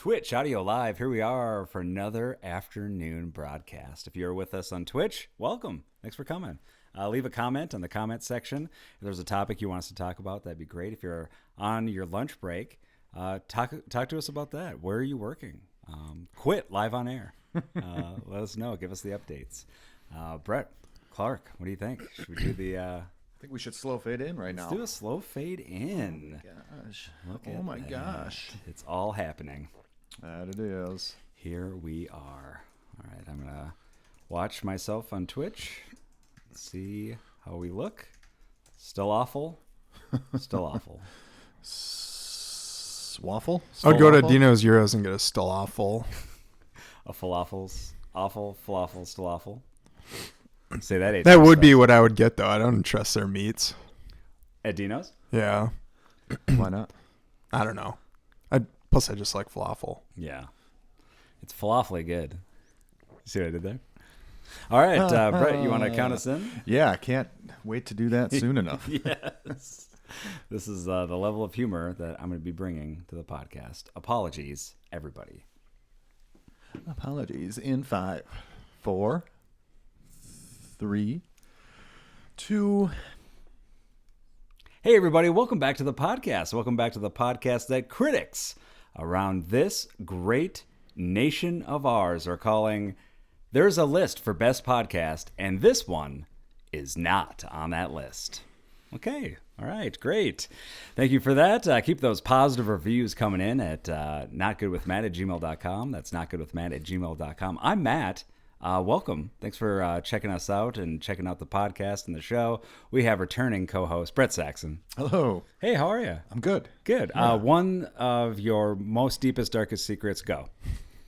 Twitch Audio Live. Here we are for another afternoon broadcast. If you're with us on Twitch, welcome. Thanks for coming. Leave a comment on the comment section. If there's a topic you want us to talk about, that'd be great. If you're on your lunch break, talk to us about that. Where are you working? Quit live on air. Let us know. Give us the updates. Brett, Clark, what do you think? Should we do the... I think we should slow fade in right now. Let's do a slow fade in. Oh my gosh. It's all happening. That it is. Here we are. All right, I'm going to watch myself on Twitch. See how we look. Still awful. Still awful. Waffle? I'd go to Dino's Euros and get a still awful. A falafels. Awful. Falafel. Still awful. Say that. That would be what I would get, though. I don't trust their meats. At Dino's? Yeah. Why not? I don't know. Plus, I just like falafel. Yeah. It's falafely good. See what I did there? All right, Brett, you want to count us in? Yeah, I can't wait to do that soon enough. Yes. This is the level of humor that I'm going to be bringing to the podcast. Apologies, everybody. Apologies in 5, 4, 3, 2. Hey, everybody. Welcome back to the podcast. Welcome back to the podcast that critics around this great nation of ours are calling There's a List for Best Podcast, and this one is not on that list. Okay. All right. Great. Thank you for that. Keep those positive reviews coming in at notgoodwithmatt@gmail.com. That's notgoodwithmatt@gmail.com. I'm Matt. Welcome. Thanks for checking us out and checking out the podcast and the show. We have returning co-host Brett Saxon. Hello. Hey, how are you? I'm good. Good. Yeah. One of your most deepest, darkest secrets, go.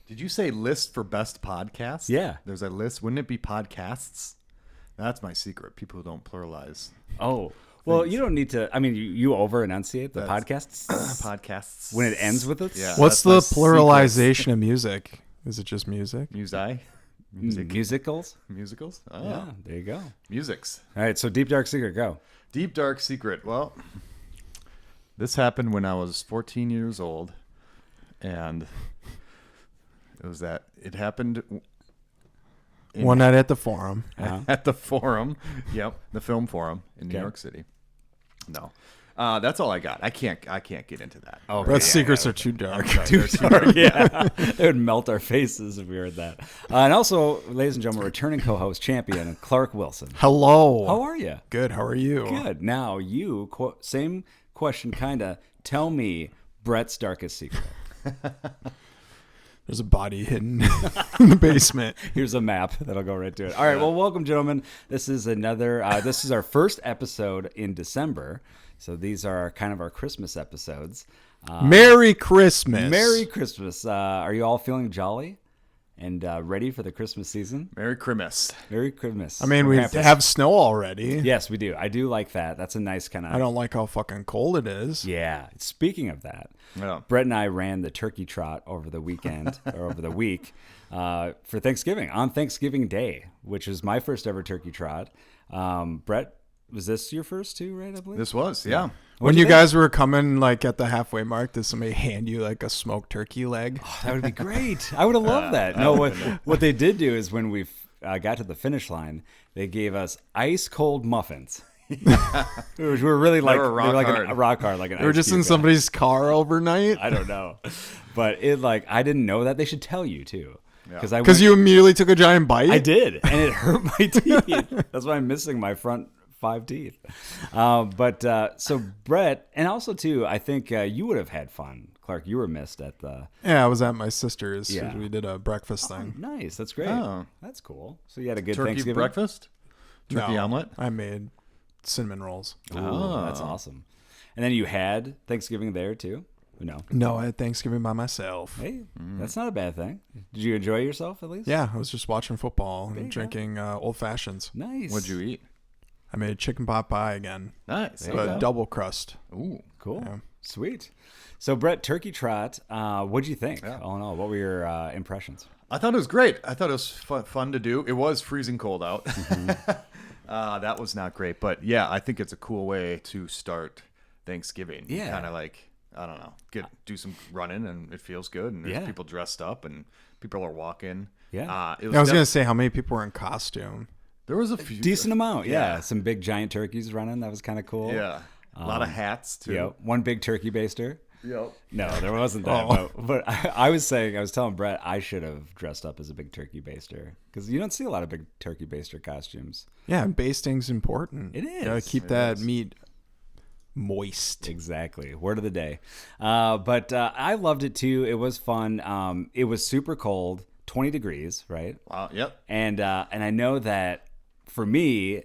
Did you say list for best podcast? Yeah. There's a list. Wouldn't it be podcasts? That's my secret. People who don't pluralize. Oh, well, you don't need to. I mean, you over-enunciate the podcasts. Podcasts. When it ends with it? Yeah. What's the that's my pluralization of music? Is it just music? Musicals? Musicals? Oh. Yeah, there you go. Musics. All right, so deep, dark secret, go. Deep dark secret. Well, this happened when I was 14 years old, and it happened One night at the Forum. at the Forum. Yep, the Film Forum in New Okay. York City. No, that's all I got. I can't get into that. Oh, Brett's secrets are too dark. Too dark, yeah. It would melt our faces if we heard that. And also, ladies and gentlemen, returning co-host, champion, Clark Wilson. Hello. How are you? Good. How are you? Good. Now, same question, kind of. Tell me Brett's darkest secret. There's a body hidden in the basement. Here's a map that'll go right to it. All right. Well, welcome, gentlemen. This is this is our first episode in December. So these are kind of our Christmas episodes. Merry Christmas. Merry Christmas. Are you all feeling jolly and ready for the Christmas season? Merry Christmas. Merry Christmas. I mean, we have snow already. Yes, we do. I do like that. That's a nice kind of... I don't like how fucking cold it is. Yeah. Speaking of that, Yeah. Brett and I ran the Turkey Trot over the weekend or over the week for Thanksgiving, on Thanksgiving Day, which is my first ever Turkey Trot. Brett, was this your first too, right? I believe This was, yeah. When you guys were coming like at the halfway mark, did somebody hand you like a smoked turkey leg? Oh, that would be great. I would have loved that. No, what they did do is when we got to the finish line, they gave us ice cold muffins. We were really like were rock hard. a rock hard, like an. They were ice just cube in guy. somebody's car overnight? I don't know, but I didn't know that. They should tell you too, Because you immediately took a giant bite? I did, and it hurt my teeth. That's why I'm missing my front 5 teeth. So Brett, and also too, I think you would have had fun. Clark, you were missed at the... Yeah, I was at my sister's. Yeah. We did a breakfast thing. Nice, that's great. Oh. That's cool. So you had a good Turkey Thanksgiving? breakfast? Turkey No, omelet? I made cinnamon rolls. Oh, that's awesome. And then you had Thanksgiving there too? No. No, I had Thanksgiving by myself. Hey, that's not a bad thing. Did you enjoy yourself at least? Yeah, I was just watching football you and go. drinking old fashions. Nice. What'd you eat? I made chicken pot pie again, Nice. There you but go. double crust. Ooh. Cool. Yeah. Sweet. So Brett, Turkey Trot, what'd you think? All in all, what were your impressions? I thought it was great. I thought it was fun to do. It was freezing cold out. That was not great. But yeah, I think it's a cool way to start Thanksgiving. Yeah. Kind of like I don't know, do some running, and it feels good. And there's people dressed up, and people are walking. Yeah. I was going to say, how many people were in costume? There was a few. Decent amount, yeah. Some big giant turkeys running. That was kind of cool. Yeah. A lot of hats, too. Yeah. One big turkey baster. Yep. No, there wasn't that. But I was telling Brett, I should have dressed up as a big turkey baster because you don't see a lot of big turkey baster costumes. Yeah, and basting's important. It is. You gotta keep that meat moist. Exactly. Word of the day. But I loved it too. It was fun. It was super cold, 20 degrees, right? Wow. Yep. And I know that for me,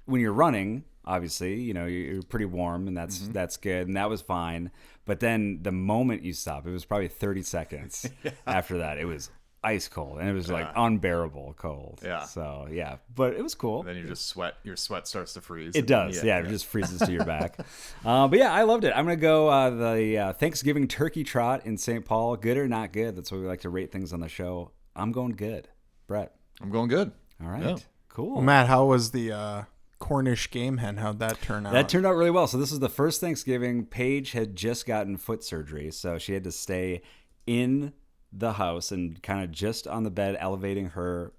when you're running, obviously, you're pretty warm, and that's good, and that was fine. But then the moment you stop, it was probably 30 seconds after that, it was ice cold, and it was like unbearable cold. Yeah. So yeah, but it was cool. And then you just sweat. Your sweat starts to freeze. It does. Yeah, it just freezes to your back. But yeah, I loved it. I'm gonna go the Thanksgiving Turkey Trot in St. Paul. Good or not good? That's what we like to rate things on the show. I'm going good. Brett. I'm going good. All right. Yeah. Cool. Well, Matt, how was the Cornish game hen? How'd that turn out? That turned out really well. So this is the first Thanksgiving. Paige had just gotten foot surgery, so she had to stay in the house and kind of just on the bed, elevating her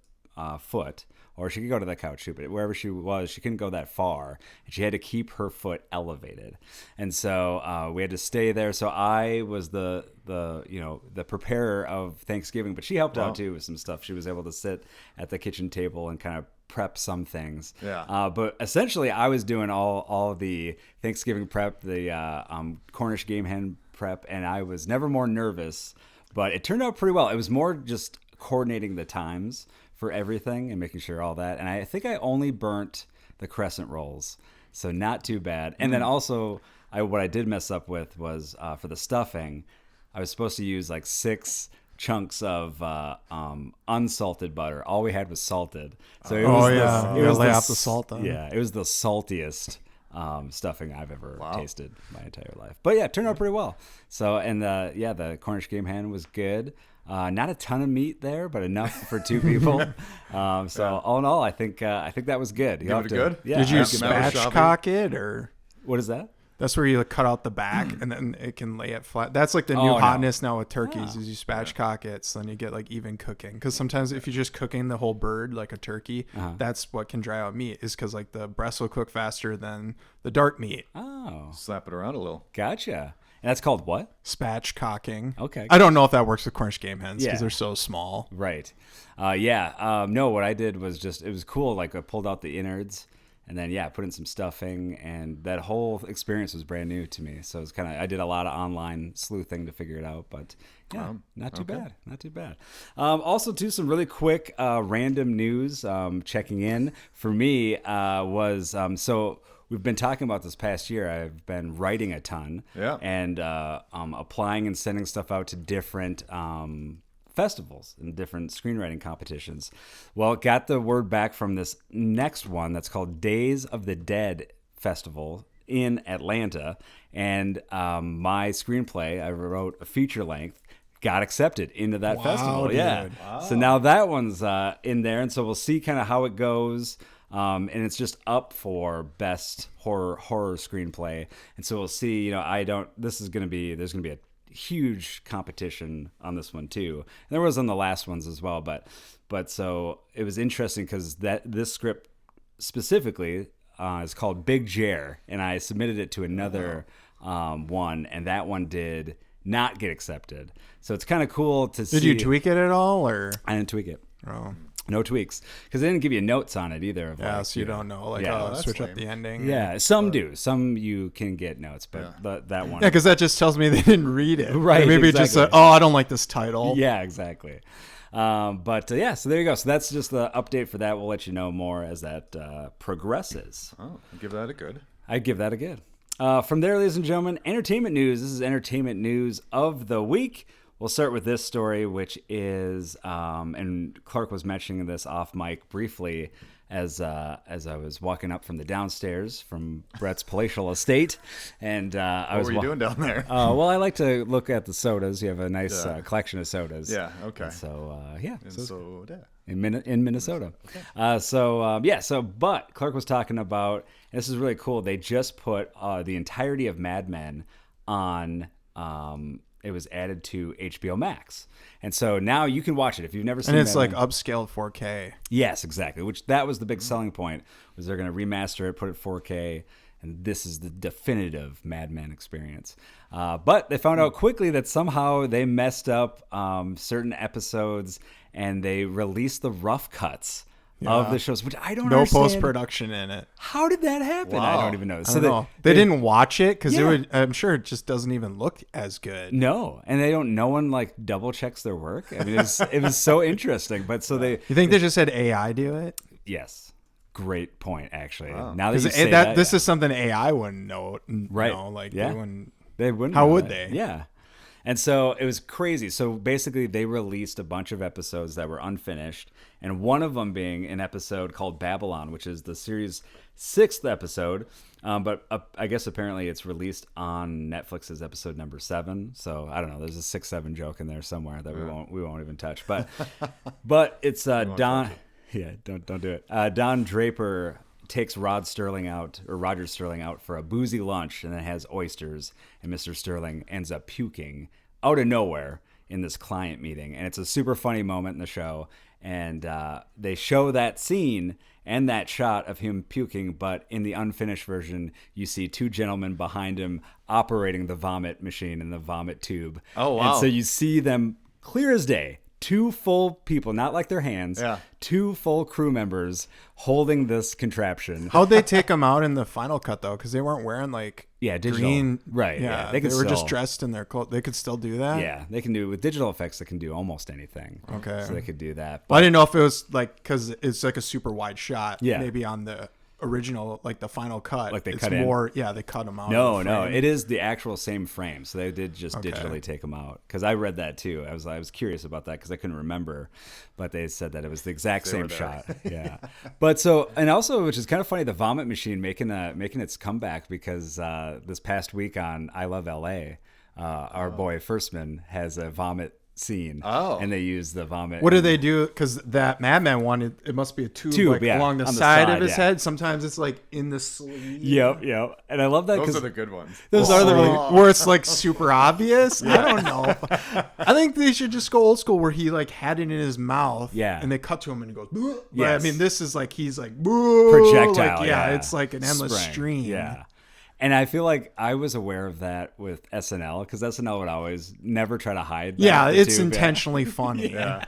foot. Or she could go to the couch too, but wherever she was, she couldn't go that far, and she had to keep her foot elevated. And so we had to stay there. So I was the preparer of Thanksgiving, but she helped out too with some stuff. She was able to sit at the kitchen table and kind of prep some things. Yeah. But essentially, I was doing all of the Thanksgiving prep, the Cornish game hen prep, and I was never more nervous. But it turned out pretty well. It was more just coordinating the times for everything and making sure all that. And I think I only burnt the crescent rolls, so not too bad. And then also, what I did mess up with was for the stuffing, I was supposed to use like 6 chunks of unsalted butter. All we had was salted. So it was lay off the salt on. Yeah, it was the saltiest stuffing I've ever tasted my entire life. But yeah, it turned out pretty well. So, and the Cornish game hen was good. Not a ton of meat there, but enough for 2 people. All in all, I think that was good. Give it good? Yeah. Did you spatchcock it, or What is that? that's where you cut out the back and then it can lay it flat? That's like the new hotness now with turkeys is you spatchcock it, so then you get like even cooking. Because sometimes if you're just cooking the whole bird like a turkey, that's what can dry out meat, is because like the breast will cook faster than the dark meat. Oh, Slap it around a little. gotcha. And that's called what? Spatchcocking. Okay. I don't know if that works with Cornish game hens because Yeah. they're so small. Right. No, what I did was it was cool. Like I pulled out the innards and then, put in some stuffing, and that whole experience was brand new to me. So it was I did a lot of online sleuthing to figure it out, but not too bad. Not too bad. Also, too, some really quick random news checking in for me was, so we've been talking about this past year. I've been writing a ton and applying and sending stuff out to different festivals and different screenwriting competitions. Well, got the word back from this next one that's called Days of the Dead Festival in Atlanta. And my screenplay, I wrote a feature length, got accepted into that festival. Dude. Yeah. Wow. So now that one's in there. And so we'll see kind of how it goes. And it's just up for best horror screenplay. And so we'll see, there's going to be a huge competition on this one too. And there was on the last ones as well, but so it was interesting because this script specifically is called Big Jer, and I submitted it to another one, and that one did not get accepted. So it's kind of cool to see. Did you tweak it at all, or? I didn't tweak it. Oh. No tweaks, because they didn't give you notes on it either. So you don't know, switch up the ending. Yeah, some do. Some you can get notes, but that one. Yeah, because that just tells me they didn't read it. Right. Maybe exactly. just said, I don't like this title. Yeah, exactly. So there you go. So that's just the update for that. We'll let you know more as that progresses. Oh, give that a good. I'd give that a good. From there, ladies and gentlemen, entertainment news. This is entertainment news of the week. We'll start with this story, which is, and Clark was mentioning this off mic briefly as I was walking up from the downstairs from Brett's palatial estate, and what were you doing down there? Well, I like to look at the sodas. You have a nice collection of sodas. Yeah. Okay. And so soda. in Minnesota. Okay. But Clark was talking about, and this is really cool. They just put the entirety of Mad Men on it was added to HBO Max. And so now you can watch it if you've never seen it. And it's like upscaled 4K. Yes, exactly. Which that was the big selling point, was they're going to remaster it, put it 4K, and this is the definitive Mad Men experience. But they found out quickly that somehow they messed up certain episodes, and they released the rough cuts of the shows, which I don't understand. No post-production in it. How did that happen? Wow. I don't even know. So they didn't watch it because Yeah. I'm sure it just doesn't even look as good. No, and no one like double checks their work. I mean, it was so interesting. But so they, You think they just had AI do it? yes, great point actually. Wow. Now that you Because say that, this is something AI wouldn't know. Right. Like Yeah. they wouldn't. they wouldn't. How know would that. they? Yeah. And so it was crazy. So basically, they released a bunch of episodes that were unfinished, and one of them being an episode called Babylon, which is the series' 6th episode. But I guess apparently it's released on Netflix's episode number 7. So I don't know. There's a 6-7 joke in there somewhere that we won't even touch. But it's Don. Yeah, don't do it. Don Draper takes Roger Sterling out for a boozy lunch, and then has oysters, and Mr. Sterling ends up puking out of nowhere in this client meeting. And it's a super funny moment in the show, and they show that scene and that shot of him puking, but in the unfinished version you see 2 gentlemen behind him operating the vomit machine and the vomit tube. Oh, wow. And so you see them clear as day, 2 full people, not like their hands, Yeah. 2 full crew members holding this contraption. How'd they take them out in the final cut though? Because they weren't wearing like Digital. green. Right. Yeah, They they, could were just still- dressed in their clothes. They could still do that. Yeah, they can do with digital effects. They can do almost anything. Okay. So they could do that. Well, I didn't know if it was like because it's like a super wide shot. Yeah. Maybe on the original, like the final cut. Like they it's cut in? more. Yeah, they cut them out. No, of the no, frame. it is the actual same frame. So they did just Okay. digitally take them out, because I read that too. I was curious about that because I couldn't remember, but they said that it was the exact They same were there. shot. Yeah, but so, and also, which is kind of funny, the vomit machine making its comeback, because this past week on I Love LA, our boy Firstman has a vomit scene. Oh. And they use the vomit. What do they do? Because that Madman one, it must be a tube, like, yeah, along the on the side side, of his yeah. head. Sometimes it's like in the sleeve. Yep. And I love that Those because are the good ones. those are the really. Where it's like super obvious. I don't know. I think they should just go old school where he like had it in his mouth. Yeah. And they cut to him and he goes. But Yes. I mean, this is like he's like boo, Projectile, like, yeah. it's like an endless Spraying. stream. Yeah. And I feel like I was aware of that with SNL, because SNL would always never try to hide that. Yeah, the it's tube, intentionally funny. Yeah.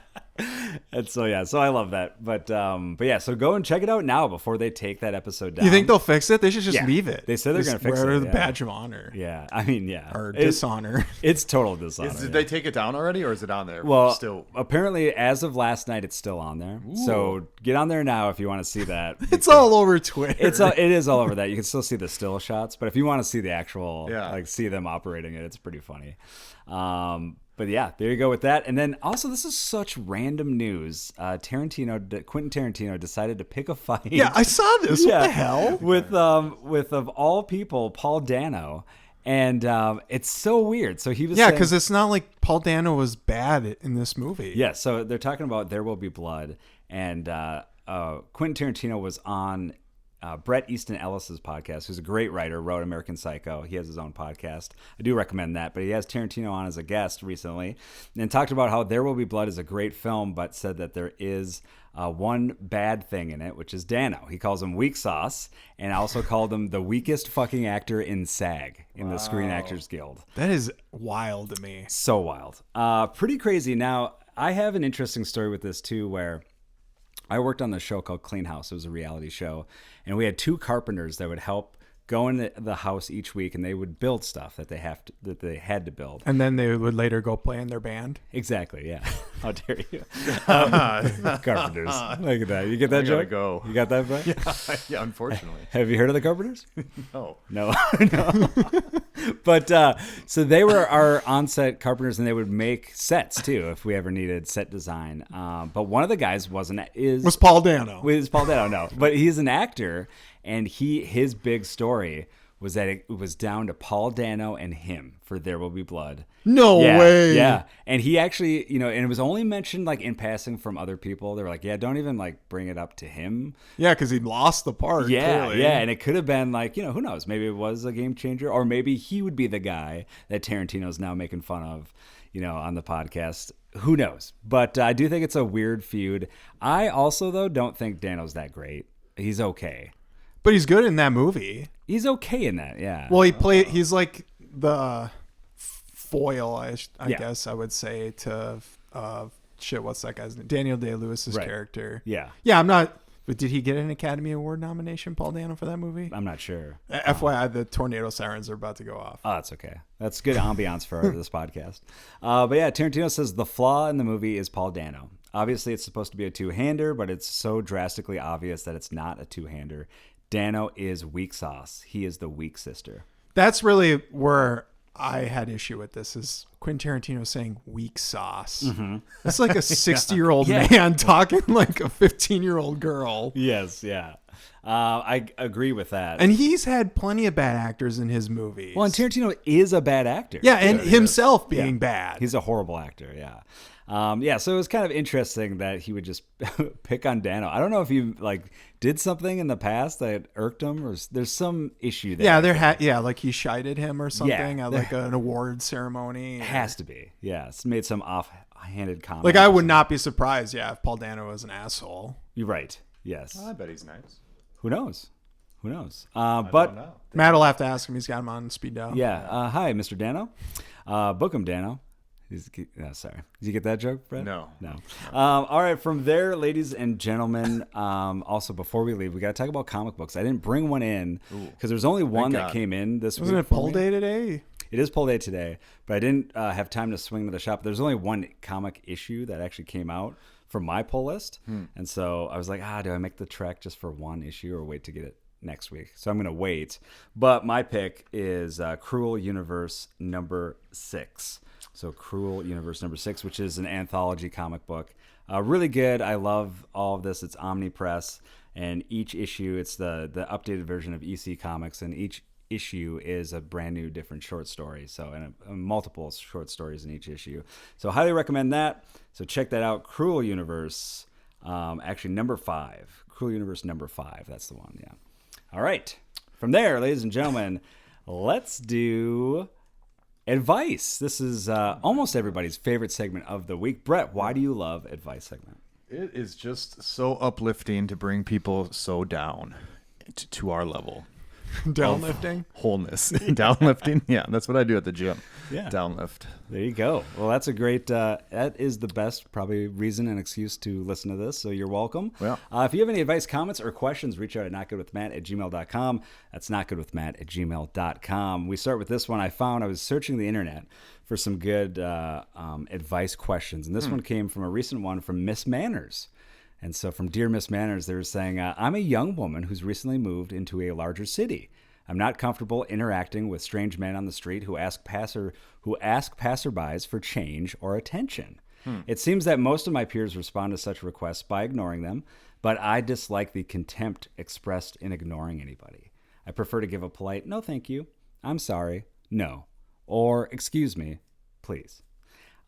And so I love that. But yeah, so go and check it out now before they take that episode down. You think they'll fix it? They should just Yeah. leave it. They said they're Just gonna fix wear it, the yeah. badge of honor. Yeah, I mean, yeah, Or It's- dishonor. It's total dishonor. Did yeah. they take it down already, or is it on there? Well, still. apparently, as of last night, it's still on there. So get on there now if you want to see that. It's all over Twitter. It is all over that. You can still see the still shots, but if you want to see the actual, Yeah. like see them operating it, it's pretty funny. But yeah, there you go with that. And then also, this is such random news. Quentin Tarantino decided to pick a fight. Yeah, I saw this. What the hell? With of all people, Paul Dano. And it's so weird. So he was Yeah, saying- because it's not like Paul Dano was bad in this movie. Yeah, so they're talking about There Will Be Blood, and Quentin Tarantino was on Bret Easton Ellis's podcast, who's a great writer, wrote American Psycho. He has his own podcast. I do recommend that, but he has Tarantino on as a guest recently, and talked about how There Will Be Blood is a great film, but said that there is one bad thing in it, which is Dano. He calls him weak sauce, and also called him the weakest fucking actor in SAG, in the Screen Actors Guild. That is wild to me. So wild. Pretty crazy. Now, I have an interesting story with this too, where I worked on the show called Clean House. It was a reality show. And we had 2 carpenters that would help go into the house each week, and they would build stuff that they had to build. And then they would later go play in their band. Exactly, yeah. How dare you. Carpenters. Look at that. You get that I gotta joke? go. You got that, Brett? Yeah, unfortunately. Have you heard of the Carpenters? No. No. But so they were our on-set carpenters, and they would make sets too if we ever needed set design. But one of the guys was Paul Dano. Paul Dano, no, but he's an actor, and his big story was that it was down to Paul Dano and him for There Will Be Blood. No way. Yeah. And he actually, and it was only mentioned like in passing from other people. They were like, yeah, don't even like bring it up to him. Yeah, because he lost the part. Yeah, clearly. yeah. And it could have been like, who knows? Maybe it was a game changer, or maybe he would be the guy that Tarantino's now making fun of, on the podcast. Who knows? But I do think it's a weird feud. I also, though, don't think Dano's that great. He's okay. But he's good in that movie. He's okay in that, yeah. Well, he's like the foil, I guess I would say, to what's that guy's name? Daniel Day-Lewis's character. Yeah. Yeah, I'm not. But did he get an Academy Award nomination, Paul Dano, for that movie? I'm not sure. FYI, the tornado sirens are about to go off. Oh, that's okay. That's good ambiance for this podcast. But yeah, Tarantino says the flaw in the movie is Paul Dano. Obviously, it's supposed to be a two-hander, but it's so drastically obvious that it's not a two-hander. Dano is weak sauce. He is the weak sister. That's really where I had issue with this, is Quentin Tarantino saying weak sauce. Mm-hmm. That's like a 60-year-old man talking like a 15-year-old girl. Yes, yeah. I agree with that. And he's had plenty of bad actors in his movies. Well, and Tarantino is a bad actor. Yeah, and himself being bad. He's a horrible actor, yeah. So it was kind of interesting that he would just pick on Dano. I don't know if he did something in the past that irked him, or there's some issue there. Yeah, like he shited him or something at like an award ceremony. It has to be. Yeah, it's made some offhanded comment. Like I would not be surprised, if Paul Dano was an asshole. You're right. Yes. Well, I bet he's nice. Who knows? But don't know. Matt will have to ask him. He's got him on speed dial. Yeah. Hi, Mr. Dano. Book him, Dano. Sorry. Did you get that joke, Brett? No. All right. From there, ladies and gentlemen, also before we leave, we got to talk about comic books. I didn't bring one in because there's only one that came in this week. Wasn't it poll day today? It is poll day today, but I didn't have time to swing to the shop. There's only one comic issue that actually came out from my pull list. And so I was like, do I make the trek just for one issue or wait to get it next week? So I'm going to wait. But my pick is Cruel Universe number 6. So Cruel Universe number 6, which is an anthology comic book. Really good. I love all of this. It's Omnipress, and each issue, it's the updated version of EC Comics, and each issue is a brand new different short story. So and multiple short stories in each issue. So highly recommend that. So check that out. Cruel Universe, actually number 5. Cruel Universe number 5. That's the one. Yeah. All right. From there, ladies and gentlemen, let's do advice. This is almost everybody's favorite segment of the week. Brett, why do you love advice segment? It is just so uplifting to bring people so down to our level. Downlifting? Wholeness. Downlifting? Yeah, that's what I do at the gym. Yeah. Downlift. There you go. Well, that's a great, that is the best probably reason and excuse to listen to this. So you're welcome. Yeah. If you have any advice, comments, or questions, reach out at notgoodwithmatt@gmail.com. That's notgoodwithmatt@gmail.com. We start with this one. I was searching the internet for some good advice questions. And this one came from a recent one from Miss Manners. And so from Dear Miss Manners, they were saying, I'm a young woman who's recently moved into a larger city. I'm not comfortable interacting with strange men on the street who ask passerbys for change or attention. It seems that most of my peers respond to such requests by ignoring them, but I dislike the contempt expressed in ignoring anybody. I prefer to give a polite, no thank you, I'm sorry, no, or excuse me, please.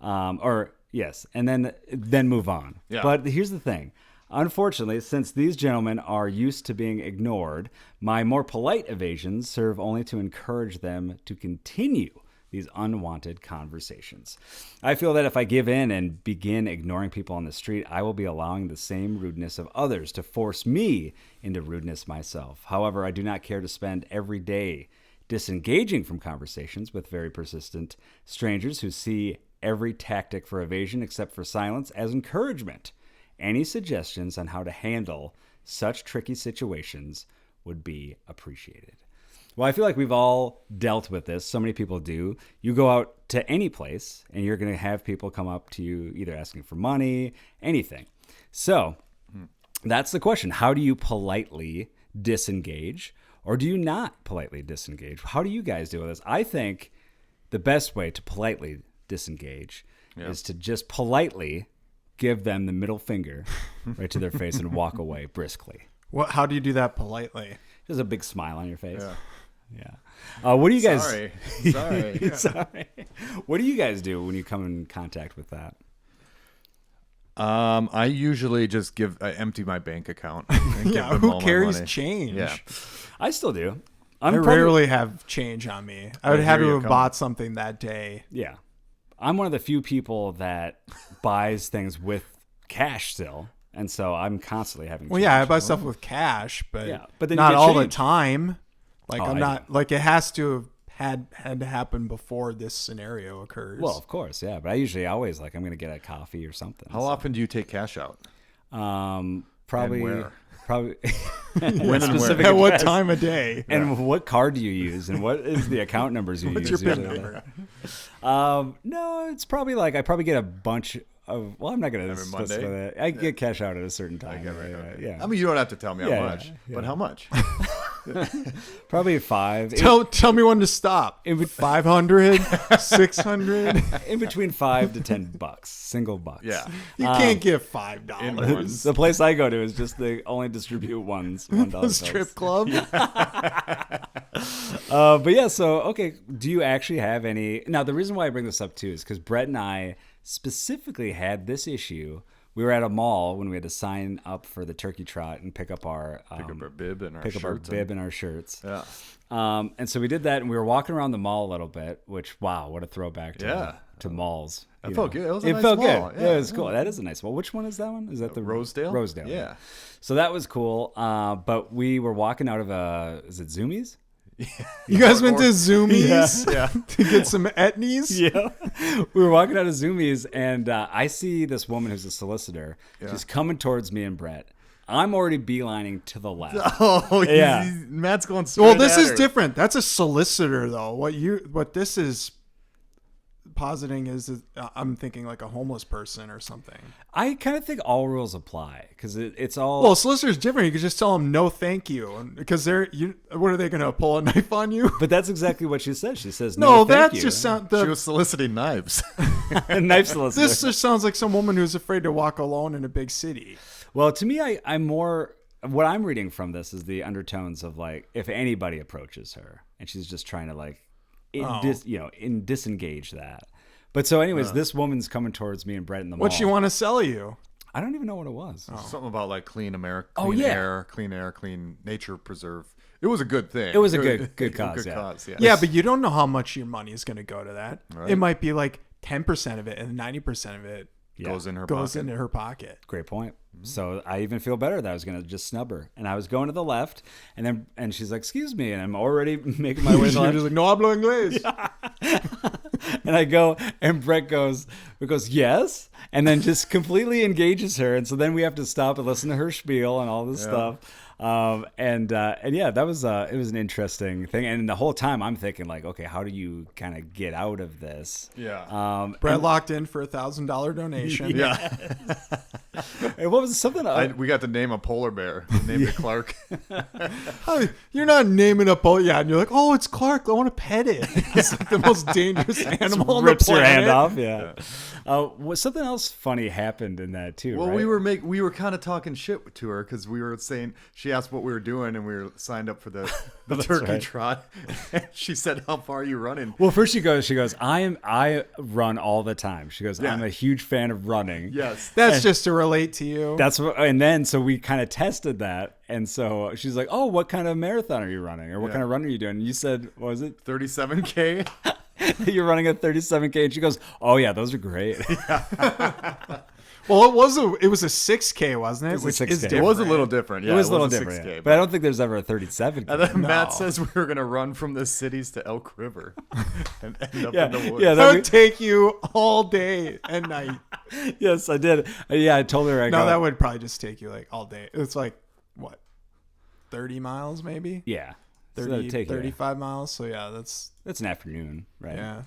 Or yes, and then move on. Yeah. But here's the thing. Unfortunately, since these gentlemen are used to being ignored, my more polite evasions serve only to encourage them to continue these unwanted conversations. I feel that if I give in and begin ignoring people on the street, I will be allowing the same rudeness of others to force me into rudeness myself. However, I do not care to spend every day disengaging from conversations with very persistent strangers who see every tactic for evasion except for silence as encouragement. Any suggestions on how to handle such tricky situations would be appreciated. Well, I feel like we've all dealt with this. So many people do. You go out to any place and you're going to have people come up to you either asking for money, anything. So that's the question. How do you politely disengage, or do you not politely disengage? How do you guys deal with this? I think the best way to politely disengage is to just politely give them the middle finger right to their face and walk away briskly. How do you do that politely? Just a big smile on your face. Yeah. What do you guys? Sorry. Sorry. What do you guys do when you come in contact with that? I usually just empty my bank account. And give them who all my carries money. change? Yeah. I still do. I rarely have change on me. I would have to have bought something that day. Yeah. I'm one of the few people that buys things with cash still. And so I'm constantly having change. Well, yeah, I buy stuff with cash, but, but then not you get all the change. time. Like I'm I not like it has to have had to happen before this scenario occurs. Well, of course, yeah. But I usually always I'm going to get a coffee or something. How often do you take cash out? Probably. And where? Probably. When and where? At what time of day? And what card do you use? And what is the account numbers you What's use? your PIN number? No, it's probably I probably get a bunch of. Well, I'm not going to Every specify Monday? that. I get cash out at a certain time. Yeah. I mean, you don't have to tell me Yeah, how much, but how much? Probably 5. Tell me when to stop. 500, 600. In between $5 to $10, single bucks. Yeah. You can't give In $5. ones. The place I go to is just they only distribute ones. $1 The strip club. But yeah, so okay. Do you actually have any? Now, the reason why I bring this up too is because Brett and I specifically had this issue. We were at a mall when we had to sign up for the Turkey Trot and pick up our bib and our pick up our shirts bib and our shirts. Yeah. And so we did that, and we were walking around the mall a little bit. Which wow, what a throwback to malls. It felt good. It was a It nice felt mall. good. Yeah, it was cool. That is a nice mall. Which one is that one? Is that the Rosedale? Rosedale. Yeah. So that was cool. But we were walking out of is it Zoomies? You guys went to Zoomies Yeah. to get some etnies? Yeah. We were walking out of Zoomies, and I see this woman who's a solicitor. She's coming towards me and Brett. I'm already beelining to the left. Oh, Yeah. Matt's going straight Well, this at is her. different. That's a solicitor, though. What this is positing is I'm thinking like a homeless person or something. I kind of think all rules apply because it's all. Well, solicitor's different. You could just tell them no, thank you, because what are they going to pull a knife on you? But that's exactly what she says. She says No, no. Thank that you. just sounds. She was soliciting knives. Knife solicitor. This just sounds like some woman who's afraid to walk alone in a big city. Well, to me, I'm more. What I'm reading from this is the undertones of like if anybody approaches her and she's just trying to disengage that. But so, anyways, this woman's coming towards me and Brett in the mall. What'd she want to sell you? I don't even know what it was. Something about like clean America, Oh, clean yeah. air, clean nature preserve. It was a good thing. It was a good cause. Good Yeah. cause, yeah. Yeah, but you don't know how much your money is going to go to that. Right. It might be like 10% of it, and 90% of it Goes in her goes pocket. into her pocket. Great point. So I even feel better that I was going to just snub her. And I was going to the left, and she's like, excuse me. And I'm already making my way to the You're left. just like, no hablo inglés. And I go, and Brett goes, yes. And then just completely engages her. And so then we have to stop and listen to her spiel and all this stuff. And yeah, that was it was an interesting thing. And the whole time I'm thinking like, okay, how do you kind of get out of this? Yeah. Brett locked in for $1,000 donation. Yeah. And what was something? We got to name a polar bear. Named it Clark. Oh, you're not naming a pole. Yeah, and you're like, oh, it's Clark. I want to pet it. It's like the most dangerous animal on the rips your planet. hand off. Yeah. Something else funny happened in that too. Well, right? we were kind of talking shit to her because we were saying she asked what we were doing and we were signed up for the Turkey right. Trot. And she said, "How far are you running?" Well, first she goes, I run all the time. She goes, I'm a huge fan of running. Yes. That's just to relate to you. That's what, and then so we kind of tested that, and so she's like, "Oh, what kind of marathon are you running, or what kind of run are you doing?" And you said, "What was it? 37K. You're running a 37K?" And she goes, "Oh yeah, those are great." Well, it was a 6K, wasn't it? was a Which 6K. is It different. It was a little different. Yeah, it was a little 6K, different, yeah. But I don't think there's ever a 37K. And then Matt No. says we were going to run from the cities to Elk River and end up Yeah, in the woods. yeah, That would take you all day and night. Yes, I did. Yeah, I told her. No, that would probably just take you like all day. It's like, what, 30 miles maybe? Yeah. So 30, that'd take you- 35 miles. So yeah, that's it's an afternoon, right? Yeah.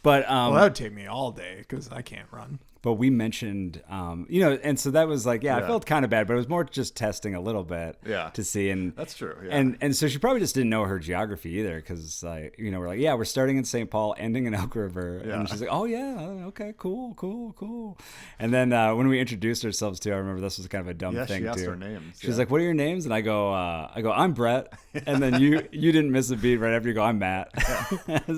But Well, that would take me all day because I can't run. But we mentioned, and so that was like, I felt kind of bad, but it was more just testing a little bit to see. And that's true. Yeah. And so she probably just didn't know her geography either because, we're like, we're starting in St. Paul, ending in Elk River. Yeah. And she's like, oh, yeah, okay, cool. And then when we introduced ourselves too, I remember this was kind of a dumb thing too. Yeah, she asked our names. She's like, what are your names? And I go, I'm Brett. And then you didn't miss a beat right after you go, I'm Matt.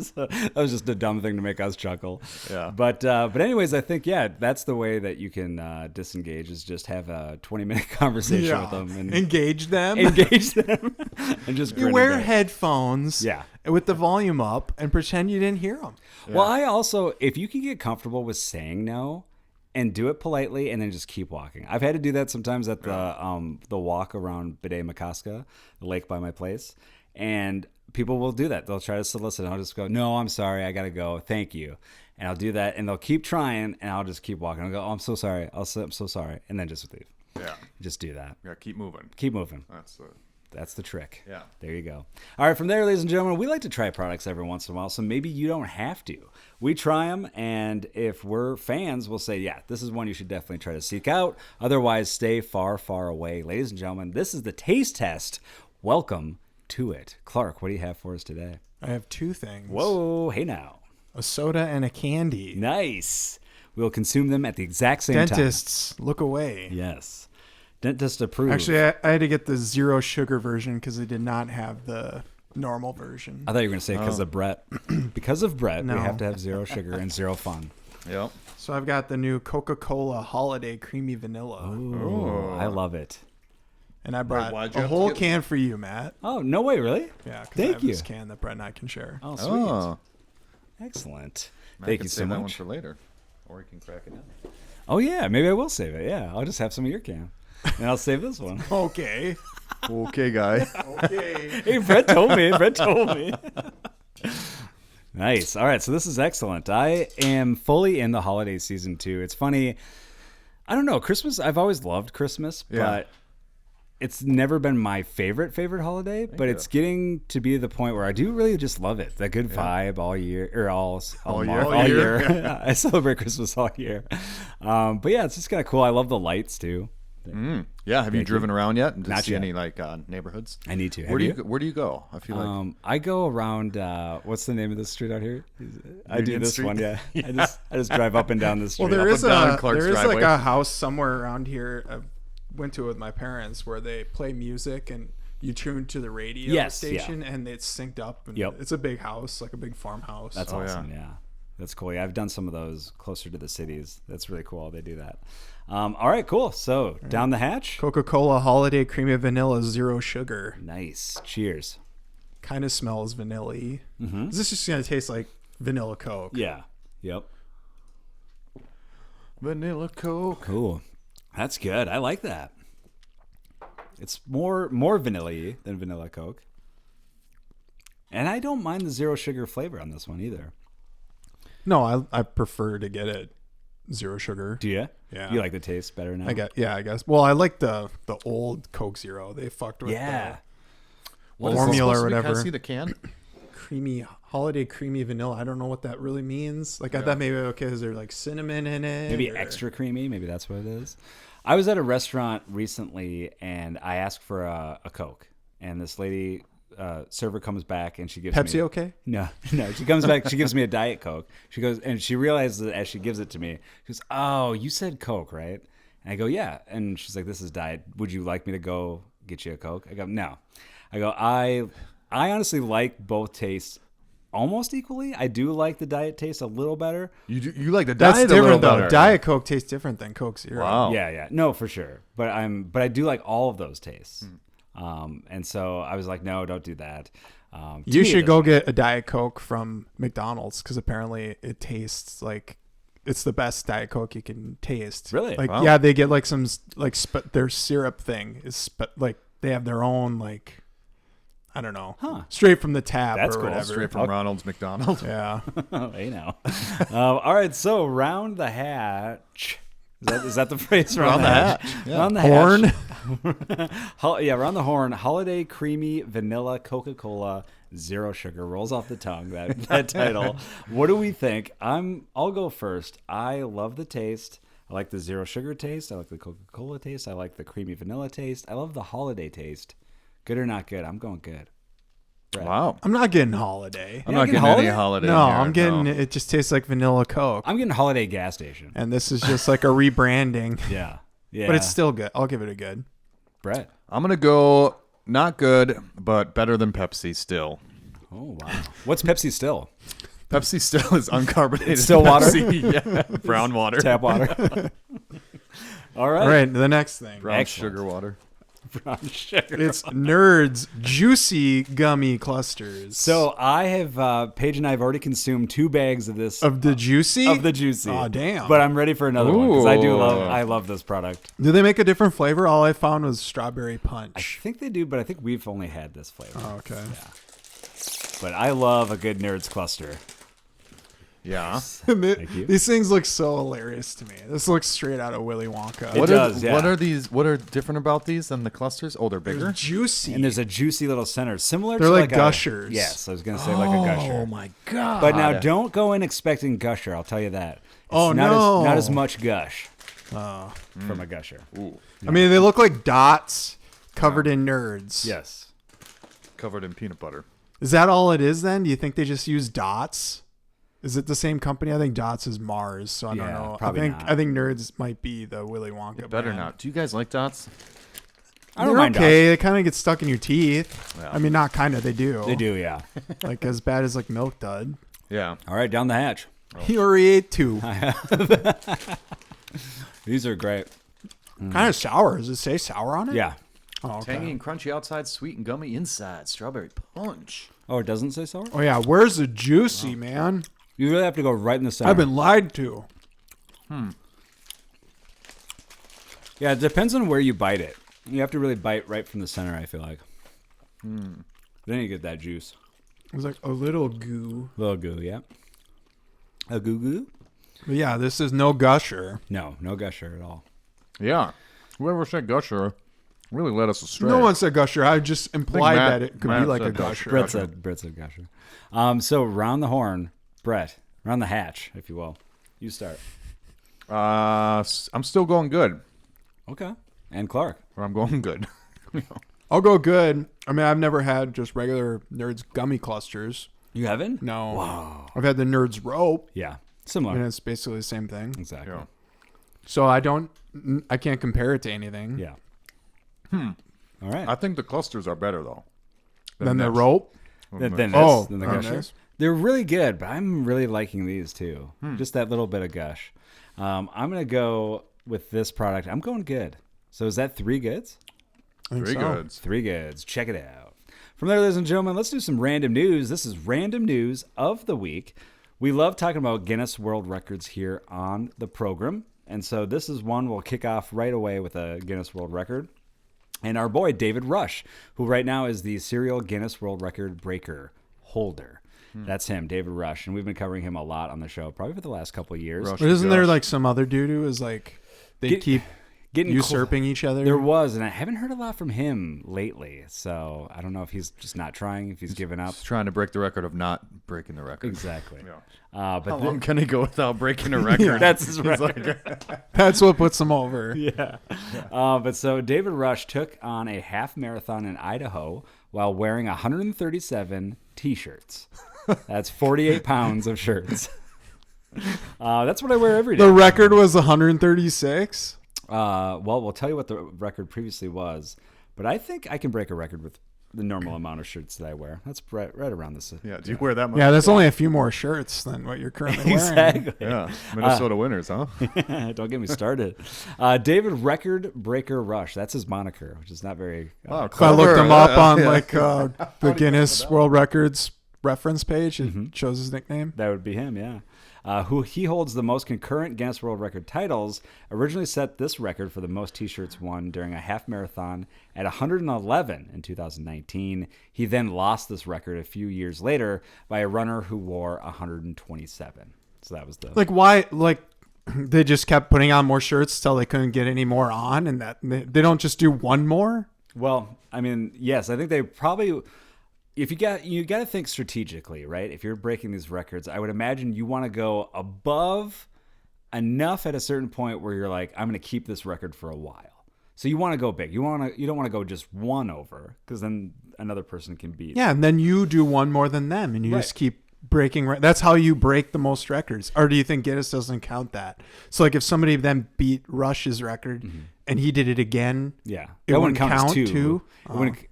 So that was just a dumb thing to make us chuckle. Yeah. But anyways, I think, that's the way that you can disengage is just have a 20-minute conversation with them and engage them and just you wear headphones Yeah. with the volume up and pretend you didn't hear them. Yeah. Well, I also, if you can get comfortable with saying no and do it politely and then just keep walking. I've had to do that sometimes at the walk around Bide Makaska, the lake by my place, and people will do that. They'll try to solicit. I'll just go, no, I'm sorry, I gotta go. Thank you. And I'll do that, and they'll keep trying, and I'll just keep walking. I'll go, oh, I'm so sorry. I'm so sorry, and then just leave. Yeah. Just do that. Yeah, keep moving. Keep moving. That's the trick. Yeah. There you go. All right, from there, ladies and gentlemen, we like to try products every once in a while, so maybe you don't have to. We try them, and if we're fans, we'll say, this is one you should definitely try to seek out. Otherwise, stay far, far away. Ladies and gentlemen, this is the taste test. Welcome to it. Clark, what do you have for us today? I have two things. Whoa, hey now. A soda and a candy. Nice. We'll consume them at the exact same time. Dentists, look away. Yes. Dentist approved. Actually, I had to get the 0 sugar version because they did not have the normal version. I thought you were going to say because of Brett. Because of Brett, we have to have 0 sugar and 0 fun. Yep. So I've got the new Coca-Cola Holiday Creamy Vanilla. Ooh, I love it. And I brought a whole can for you, Matt. Oh, no way, really? Yeah, because Thank I have you. this can that Brett and I can share. Oh, sweet. Matt Excellent. Thank you so save much. That one for later, or you can crack it in. Oh yeah, maybe I will save it. Yeah, I'll just have some of your can, and I'll save this one. Okay. Okay, guy. Okay. Hey, Brett told me. Nice. All right, so this is excellent. I am fully in the holiday season too. It's funny. I don't know, Christmas. I've always loved Christmas, but it's never been my favorite holiday, but it's getting to be the point where I do really just love it. The good vibe all year, or all year. I celebrate Christmas all year. But yeah, it's just kind of cool. I love the lights too. Yeah, have you driven around yet? Not see yet. any neighborhoods? I need to. Where do you go? I feel like I go around. What's the name of this street out here? I do this Street? one. Yeah. I just drive up and down this street. Well, there is like driveway. a house somewhere around here. I went to it with my parents where they play music and you tune to the radio station and it's synced up. And it's a big house, like a big farmhouse. That's awesome. Yeah. That's cool. Yeah, I've done some of those closer to the cities. That's really cool. They do that. All right, cool. So down the hatch. Coca-Cola Holiday Creamy Vanilla 0 sugar. Nice. Cheers. Kind of smells vanilla-y. Mm-hmm. Is this just going to taste like vanilla Coke? Yeah. Yep. Vanilla Coke. Cool. That's good. I like that. It's more vanilla-y than vanilla Coke. And I don't mind the 0 sugar flavor on this one either. No, I prefer to get it 0 sugar. Do you? Yeah. You like the taste better now? I guess. Well, I like the old Coke Zero. They fucked with the formula or whatever. Can I see the can? Creamy holiday creamy vanilla. I don't know what that really means. Like I thought maybe is there like cinnamon in it? Maybe extra creamy. Maybe that's what it is. I was at a restaurant recently and I asked for a Coke, and this lady server comes back and she gives Pepsi. me Okay. No. She comes back. She gives me a Diet Coke. She goes and she realizes that as she gives it to me, she goes, "Oh, you said Coke, right?" And I go, "Yeah." And she's like, "This is Diet. Would you like me to go get you a Coke?" I go, "No." I go, I honestly like both tastes almost equally. I do like the Diet taste a little better. You like the Diet That's a little different though. better. Diet Coke tastes different than Coke Zero. Wow. Yeah. No, for sure. But I do like all of those tastes. And so I was like, no, don't do that. You should go get a Diet Coke from McDonald's because apparently it tastes like it's the best Diet Coke you can taste. Really? Like, Wow. yeah, they get like some their syrup thing is like they have their own like, I don't know, straight from the tap. That's or cool. whatever. Straight from Ronald's McDonald. Yeah. Hey now. All right. So round the hatch. Is that the phrase? Round the hatch. Yeah. Round the Horn. hatch. Round the horn. Holiday creamy vanilla Coca-Cola Zero sugar rolls off the tongue. That title. What do we think? I'll go first. I love the taste. I like the zero sugar taste. I like the Coca-Cola taste. I like the creamy vanilla taste. I love the holiday taste. Good or not good? I'm going good. Brett. Wow. I'm not getting holiday. I'm not getting any holiday. No, here, I'm getting it just tastes like vanilla Coke. I'm getting holiday gas station. And this is just like a rebranding. Yeah. Yeah. But it's still good. I'll give it a good. Brett. I'm going to go not good, but better than Pepsi still. Oh, wow. What's Pepsi still? Pepsi still is uncarbonated. It's still water? Pepsi, yeah. Brown water. Tap water. All right. All right, the next thing. Brown Excellent. sugar water. Brown sugar. It's Nerds Juicy Gummy Clusters. So I have, Paige and I have already consumed 2 bags of this. Of the Juicy? Of the Juicy. Oh, damn. But I'm ready for another one because I love this product. Do they make a different flavor? All I found was strawberry I punch. think they do, but I think we've only had this flavor. Oh, okay. Yeah. But I love a good Nerds cluster. Yeah. Thank you. These things look so hilarious to me. This looks straight out of Willy Wonka. It does, yeah. What are these? What are different about these than the clusters? Oh, they're They're bigger. juicy. And there's a juicy little center, similar They're to like a gushers. Yes, I was going to say like a gusher. Oh my god! But now don't go in expecting gusher, I'll tell you that. It's not as much gush from a gusher. Ooh. I mean, they look like dots covered in nerds. Yes. Covered in peanut butter. Is that all it is then? Do you think they just use dots? Is it the same company? I think Dots is Mars, so I don't know. probably not. I think Nerds might be the Willy Wonka. It better brand. not. Do you guys like dots? I don't They're mind okay. They kind of get stuck in your teeth. Yeah. I mean, not kind of. They do. They do, yeah. Like as bad as like Milk Dud. Yeah. All right, down the hatch. He already ate 2. These are great. Kind of sour. Does it say sour on it? Yeah. Oh, okay. Tangy and crunchy outside, sweet and gummy inside. Strawberry punch. Oh, it doesn't say sour? Oh yeah. Where's the juicy, man? You really have to go right in the center. I've been lied to. Yeah, it depends on where you bite it. You have to really bite right from the center, I feel like. Then you get that juice. It was like a little goo. Little goo, yeah. A goo goo? But yeah, this is no gusher. No gusher at all. Yeah. Whoever said gusher really led us astray. No one said gusher. I just implied Matt- that it could be Matt like a said gusher. gusher. Brett said gusher. So round the horn, Brett. Round the hatch, if you will. You start. I'm still going good. Okay. And Clark. Or I'm going good. I'll go good. I mean, I've never had just regular Nerds gummy clusters. You haven't? No. Wow. I've had the Nerds rope, Yeah. Similar. and it's basically the same thing. Exactly. Yeah. So I can't compare it to anything. Yeah. All right. I think the clusters are better though. Then the this. rope. Then this. the than gusher. this. They're really good, but I'm really liking these too. Just that little bit of gush. I'm going to go with this product. I'm going good. So is that 3 goods? I think 3 so. goods. 3 goods. Check it out. From there, ladies and gentlemen, let's do some random news. This is random news of the week. We love talking about Guinness World Records here on the program. And so this is one we'll kick off right away with a Guinness World Record. And our boy, David Rush, who right now is the serial Guinness World Record breaker holder. That's him, David Rush. And we've been covering him a lot on the show, probably for the last couple of years. Rush. But isn't there Gosh. like some other dude who is like they keep Getting usurping each other? There was, and I haven't heard a lot from him lately. So I don't know if he's just not trying, if he's given up. He's trying to break the record of not breaking the record. Exactly. Yeah. But How long can he go without breaking a record? that's his record. That's what puts them over. Yeah. But so David Rush took on a half marathon in Idaho while wearing 137 T-shirts. That's 48 pounds of shirts. That's what I wear every day. The record was 136. Well, we'll tell you what the record previously was, but I think I can break a record with the normal amount of shirts that I wear. That's right around this. Yeah. Do you wear that much? Yeah, that's only a few more shirts than what you're currently wearing. Exactly. Yeah. Minnesota winners, huh? Don't get me started. David Record Breaker Rush. That's his moniker, which is not very. Wow. If I looked him up on Yeah. like the Guinness World Records reference page, it shows his nickname. That would be him, yeah. Who he holds the most concurrent Guinness World Record titles, originally set this record for the most T-shirts won during a half marathon at 111 in 2019. He then lost this record a few years later by a runner who wore 127. So that was the Like why? Like they just kept putting on more shirts till they couldn't get any more on, and that they don't just do one more. Well, I mean, yes, I think they probably if you got to think strategically, right? If you're breaking these records, I would imagine you want to go above enough at a certain point where you're like, I'm going to keep this record for a while. So you want to go big. You don't want to go just one over, because then another person can beat. Yeah, and then you do one more than them, and you just keep breaking. That's how you break the most records. Or do you think Guinness doesn't count that? So like if somebody then beat Rush's record and he did it again, it wouldn't count too.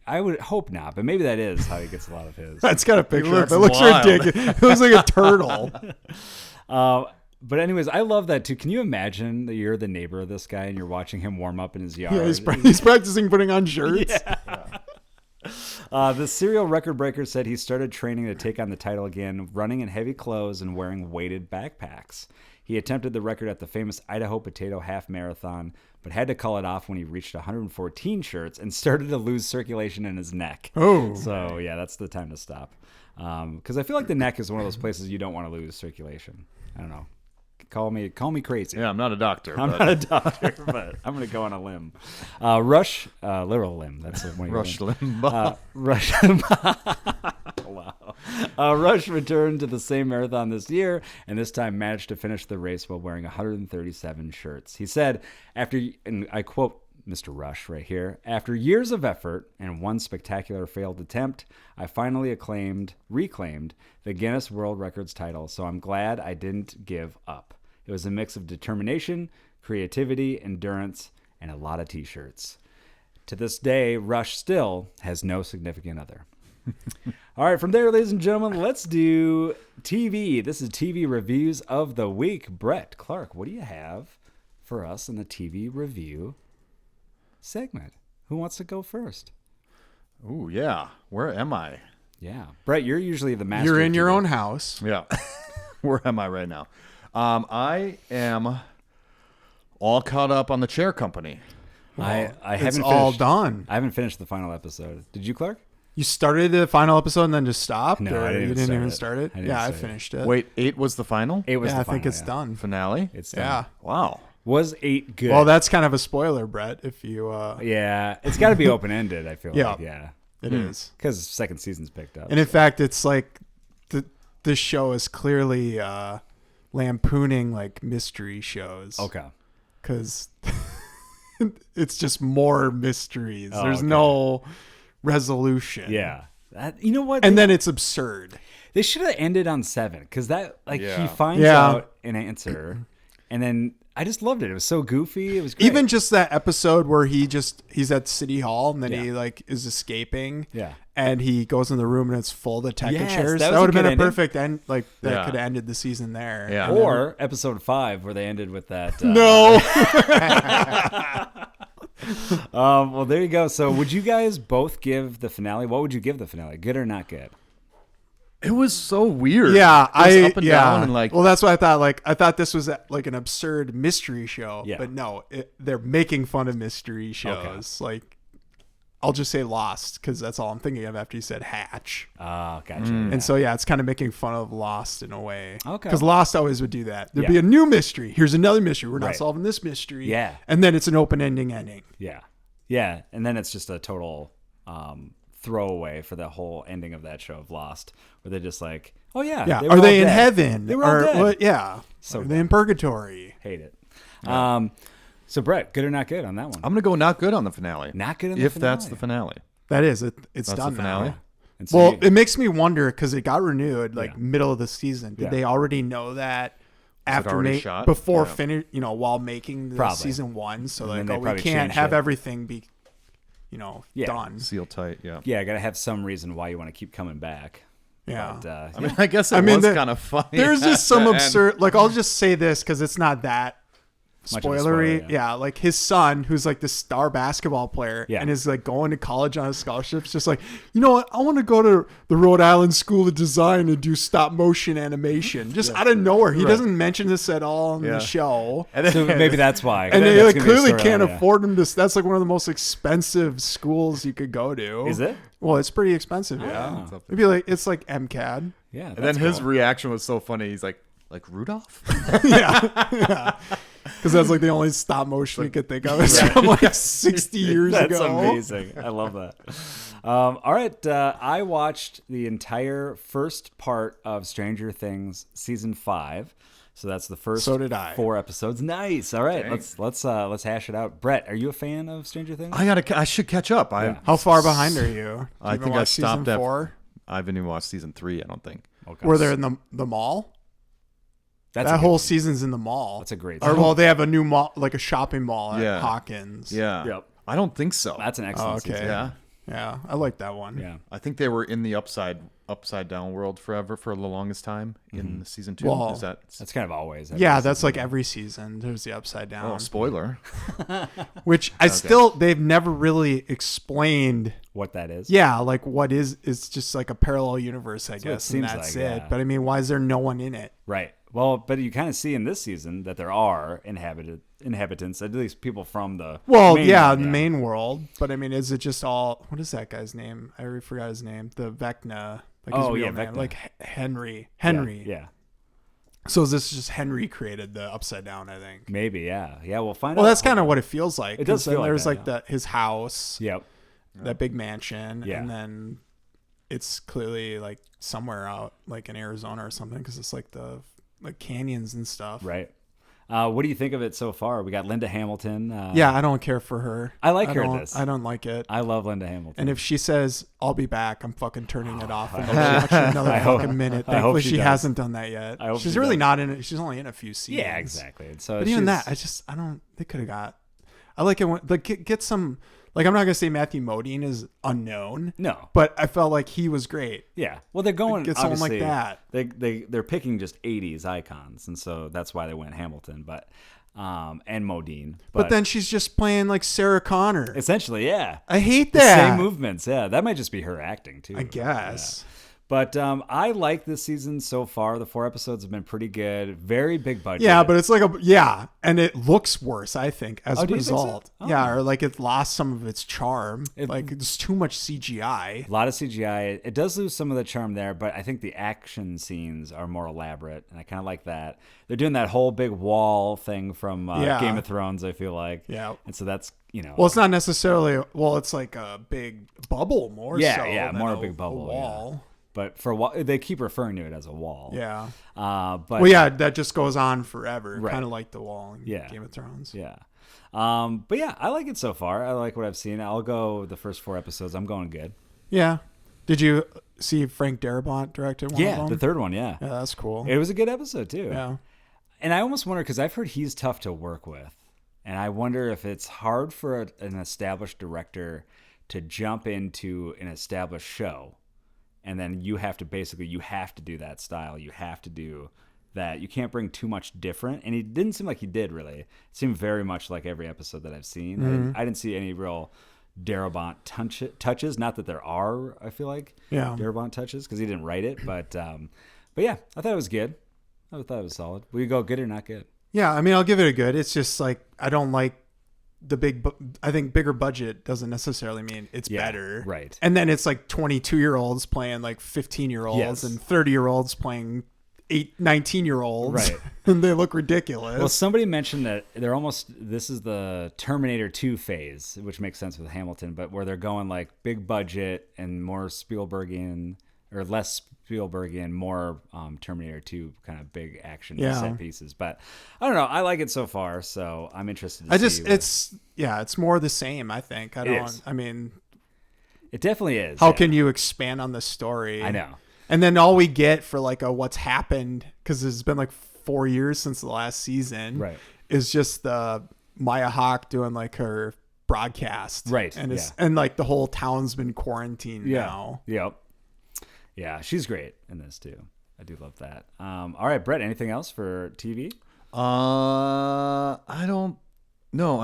I would hope not, but maybe that is how he gets a lot of his. That's got a picture of it. It looks ridiculous. It looks like a turtle. But anyways, I love that too. Can you imagine that you're the neighbor of this guy and you're watching him warm up in his yard? Yeah, he's practicing putting on shirts. The serial record breaker said he started training to take on the title again, running in heavy clothes and wearing weighted backpacks. He attempted the record at the famous Idaho Potato Half Marathon, but had to call it off when he reached 114 shirts and started to lose circulation in his neck. Oh. So, yeah, that's the time to stop. Because I feel like the neck is one of those places you don't want to lose circulation. I don't know. Call me crazy. Yeah, I'm not a doctor. I'm not a doctor, but I'm going to go on a limb. Rush, literal limb. That's one of Rush your Limbaugh. Rush. Wow. Rush returned to the same marathon this year, and this time managed to finish the race while wearing 137 shirts. He said, and I quote Mr. Rush right here, "After years of effort and one spectacular failed attempt, I finally reclaimed the Guinness World Records title, so I'm glad I didn't give up. It was a mix of determination, creativity, endurance, and a lot of t-shirts. To this day, Rush still has no significant other." All right, from there, ladies and gentlemen, let's do TV. This is TV Reviews of the Week. Brett Clark, what do you have for us in the TV review segment? Who wants to go first? Ooh, yeah. Where am I? Yeah. Brett, you're usually the master. You're in of your TV. own house. Yeah. Where am I right now? I am all caught up on the Chair Company. I haven't It's all finished. done. I haven't finished the final episode. Did you, Clark? You started the final episode and then just stopped? No, or I didn't you didn't even start start it. it? I didn't Yeah, I start it. finished it. Wait, 8 was the final? It was Yeah, the I think final, it's yeah. done. Finale? It's done. Yeah. Wow. Was 8 good? Well, that's kind of a spoiler, Brett. If you, yeah, it's got to be open-ended, I feel Yeah. like. Yeah. it is. Because second season's picked up. And in fact, it's like this show is clearly lampooning like mystery shows. Okay. Because it's just more mysteries. Oh, There's okay. no resolution. Yeah. You know what? And then it's absurd. They should have ended on 7, because that, like, Yeah. he finds Yeah. out an answer, and then I just loved it. It was so goofy. It was great. Even just that episode where he's at City Hall and then Yeah. he like is escaping. Yeah. And he goes in the room and it's full of detective Yes, chairs. that That was a would have good been a ending. perfect end. Like that Yeah. could have ended the season there. Yeah. And then- Or episode 5, where they ended with that. no. Well, there you go. So, would you guys both give the finale? What would you give the finale? Good or not good? It was so weird. Yeah, It was up and down and like well, that's what I thought. Like, I thought this was like an absurd mystery show, Yeah. but no, they're making fun of mystery shows. Like, I'll just say Lost because that's all I'm thinking of after you said Hatch. Oh, gotcha. And so, yeah, it's kind of making fun of Lost in a way. Okay. Because Lost always would do that. There'd Yeah. be a new mystery. Here's another mystery. We're not Right. solving this mystery. Yeah. And then it's an open ending. Yeah. Yeah. And then it's just a total throwaway for the whole ending of that show of Lost, where they're just like, oh, yeah. Yeah. were Are all they in dead. heaven? They were all Or dead. what? Yeah. So Are they in purgatory? Hate it. So, Brett, good or not good on that one? I'm gonna go not good on the finale. Not good on the if finale. that's the finale. That is it. It's That's done the finale. now. And so Well, you- it makes me wonder because it got renewed like Yeah. middle of the season. Did Yeah. they already know that after already shot? before Yeah. finish? While making the Probably. season 1, so And then like, they we probably can't changed have it. everything be, Yeah. done. Seal tight. Yeah. yeah, I got to have some reason why you want to keep coming back. Yeah. But, I mean, I guess it I mean, was there- kind of funny. There's just some absurd. Like, I'll just say this because it's not that Much of a spoilery. spoiler, Yeah, like his son, who's like the star basketball player, Yeah. and is like going to college on a scholarship. Just like, you know what? I want to go to the Rhode Island School of Design and do stop motion animation. Just out of nowhere, he doesn't mention this at all in Yeah. the show. And then, So maybe that's why. And they That's like gonna be a clearly storyline, can't yeah. afford him to. That's like one of the most expensive schools you could go to. Is it? Well, it's pretty expensive. Yeah, Oh. it'd be like it's like MCAD. Yeah. and then his reaction was so funny. He's like Rudolph? yeah, because that's like the only stop motion you could think of. It's from like 60 years That's ago. amazing. I love that. All right. I watched the entire first part of Stranger Things season 5. So that's the first So did I. 4 episodes. Nice. All right. Dang. Let's hash it out. Brett, are you a fan of Stranger Things? I should catch up. How far behind are you? I think I stopped at 4. I haven't even watched season 3. I don't think. Okay. Were they in the mall? That's that whole season's in the mall. That's a great. Or well, they have a new mall, like a shopping mall at Hawkins. Yeah. Yep. I don't think so. That's an excellent season. Yeah. Yeah, I like that one. Yeah. I think they were in the upside down world forever for the longest time in season 2. Well, that's kind of always. Yeah, that's like every season. There's the upside down. Oh, spoiler. Which they've never really explained what that is. Yeah, like what is it's just like a parallel universe, I guess, and that's like, it. yeah. But I mean, why is there no one in it? Right. Well, but you kind of see in this season that there are inhabitants, at least people from the main world. But I mean, is it just all? What is that guy's name? I already forgot his name. The Vecna. Like his real name. Vecna. Like Henry. Yeah. So is this just Henry created the upside down? I think maybe. Yeah. We'll find out. Well, that's kind of what it feels like. It does feel like there's that, his house. Yep. That big mansion. Yeah. And then it's clearly like somewhere out like in Arizona or something because it's like the canyons and stuff. Right. What do you think of it so far? We got Linda Hamilton. Yeah, I don't care for her. I like her in this. I don't like it. I love Linda Hamilton. And if she says, I'll be back, I'm fucking turning it off. And actually another fucking minute. Thankfully, she hasn't done that yet. She's really not in it. She's only in a few scenes. Yeah, exactly. And so but even that, they could have got, I like it when, like, get some, like, I'm not going to say Matthew Modine is unknown. No. But I felt like he was great. Yeah. Well, they're going, get someone like that. They're picking just 80s icons. And so that's why they went Hamilton. But, and Modine. But then she's just playing like Sarah Connor. Essentially, yeah. I hate that. Same movements, yeah. That might just be her acting, too. I guess. Yeah. But I like this season so far. The 4 episodes have been pretty good. Very big budget. Yeah, but it's like and it looks worse, I think, as a result. So? Yeah, or like it lost some of its charm. Like it's too much CGI. A lot of CGI. It does lose some of the charm there, but I think the action scenes are more elaborate, and I kind of like that. They're doing that whole big wall thing from Game of Thrones, I feel like. Yeah. And so that's, Well, it's not necessarily, it's like a big bubble more so. Yeah, more a big bubble. A wall. Yeah. But for a while, they keep referring to it as a wall. Yeah. But that just goes on forever. Right. Kind of like the wall in Game of Thrones. Yeah. But yeah, I like it so far. I like what I've seen. I'll go the first 4 episodes. I'm going good. Yeah. Did you see Frank Darabont directed one of them? Yeah, the third one, yeah. Yeah, that's cool. It was a good episode, too. Yeah. And I almost wonder, because I've heard he's tough to work with. And I wonder if it's hard for an established director to jump into an established show. And then you have to do that style. You have to do that. You can't bring too much different. And he didn't seem like he did, really. It seemed very much like every episode that I've seen. Mm-hmm. I didn't see any real Darabont touches. Not that there are, I feel like, Darabont touches, because he didn't write it. But yeah, I thought it was good. I thought it was solid. Will you go good or not good? Yeah, I mean, I'll give it a good. It's just like, I don't like I think bigger budget doesn't necessarily mean it's better. Right. And then it's like 22-year-olds playing like 15-year-olds and 30-year-olds playing 19-year-olds. Right. And they look ridiculous. Well, somebody mentioned that this is the Terminator 2 phase, which makes sense with Hamilton, but where they're going like big budget and more Spielbergian, or less Spielbergian, more Terminator 2 kind of big action set pieces. But I don't know. I like it so far, so I'm interested to see. It's more the same, I think. I mean, it definitely is. How can you expand on the story? I know. And then all we get for like a what's happened, because it's been like 4 years since the last season, right, is just the Maya Hawke doing like her broadcast. Right. And and like the whole town's been quarantined now. Yep. Yeah, she's great in this too. I do love that. All right, Brett, anything else for TV? I don't know.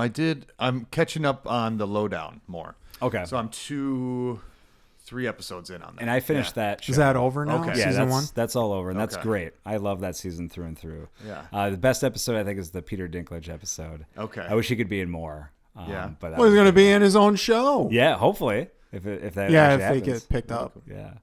I'm catching up on the Lowdown more. Okay. So I'm 3 episodes in on that. And I finished that show. Is that over now? Okay. Yeah, season 1? That's all over, and that's great. I love that season through and through. Yeah. The best episode, I think, is the Peter Dinklage episode. Okay. I wish he could be in more. But he's going to be in his own show. Yeah, hopefully. If that if happens. they get picked up. Yeah.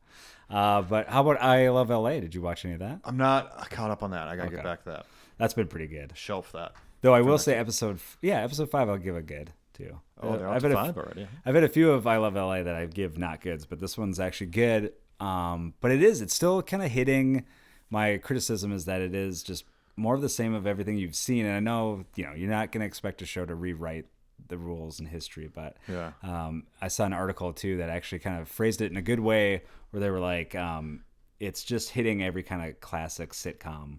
But how about I Love LA? Did you watch any of that? I'm not caught up on that. I got to get back to that. That's been pretty good. Shelf that. Though I will say episode 5 I'll give a good too. Oh, they're I've up had to a 5 already. I've had a few of I Love LA that I give not goods, but this one's actually good. But it's still kind of hitting. My criticism is that it is just more of the same of everything you've seen. And I know, you're not going to expect a show to rewrite the rules in history, but Yeah. I saw an article too that actually kind of phrased it in a good way where they were like, it's just hitting every kind of classic sitcom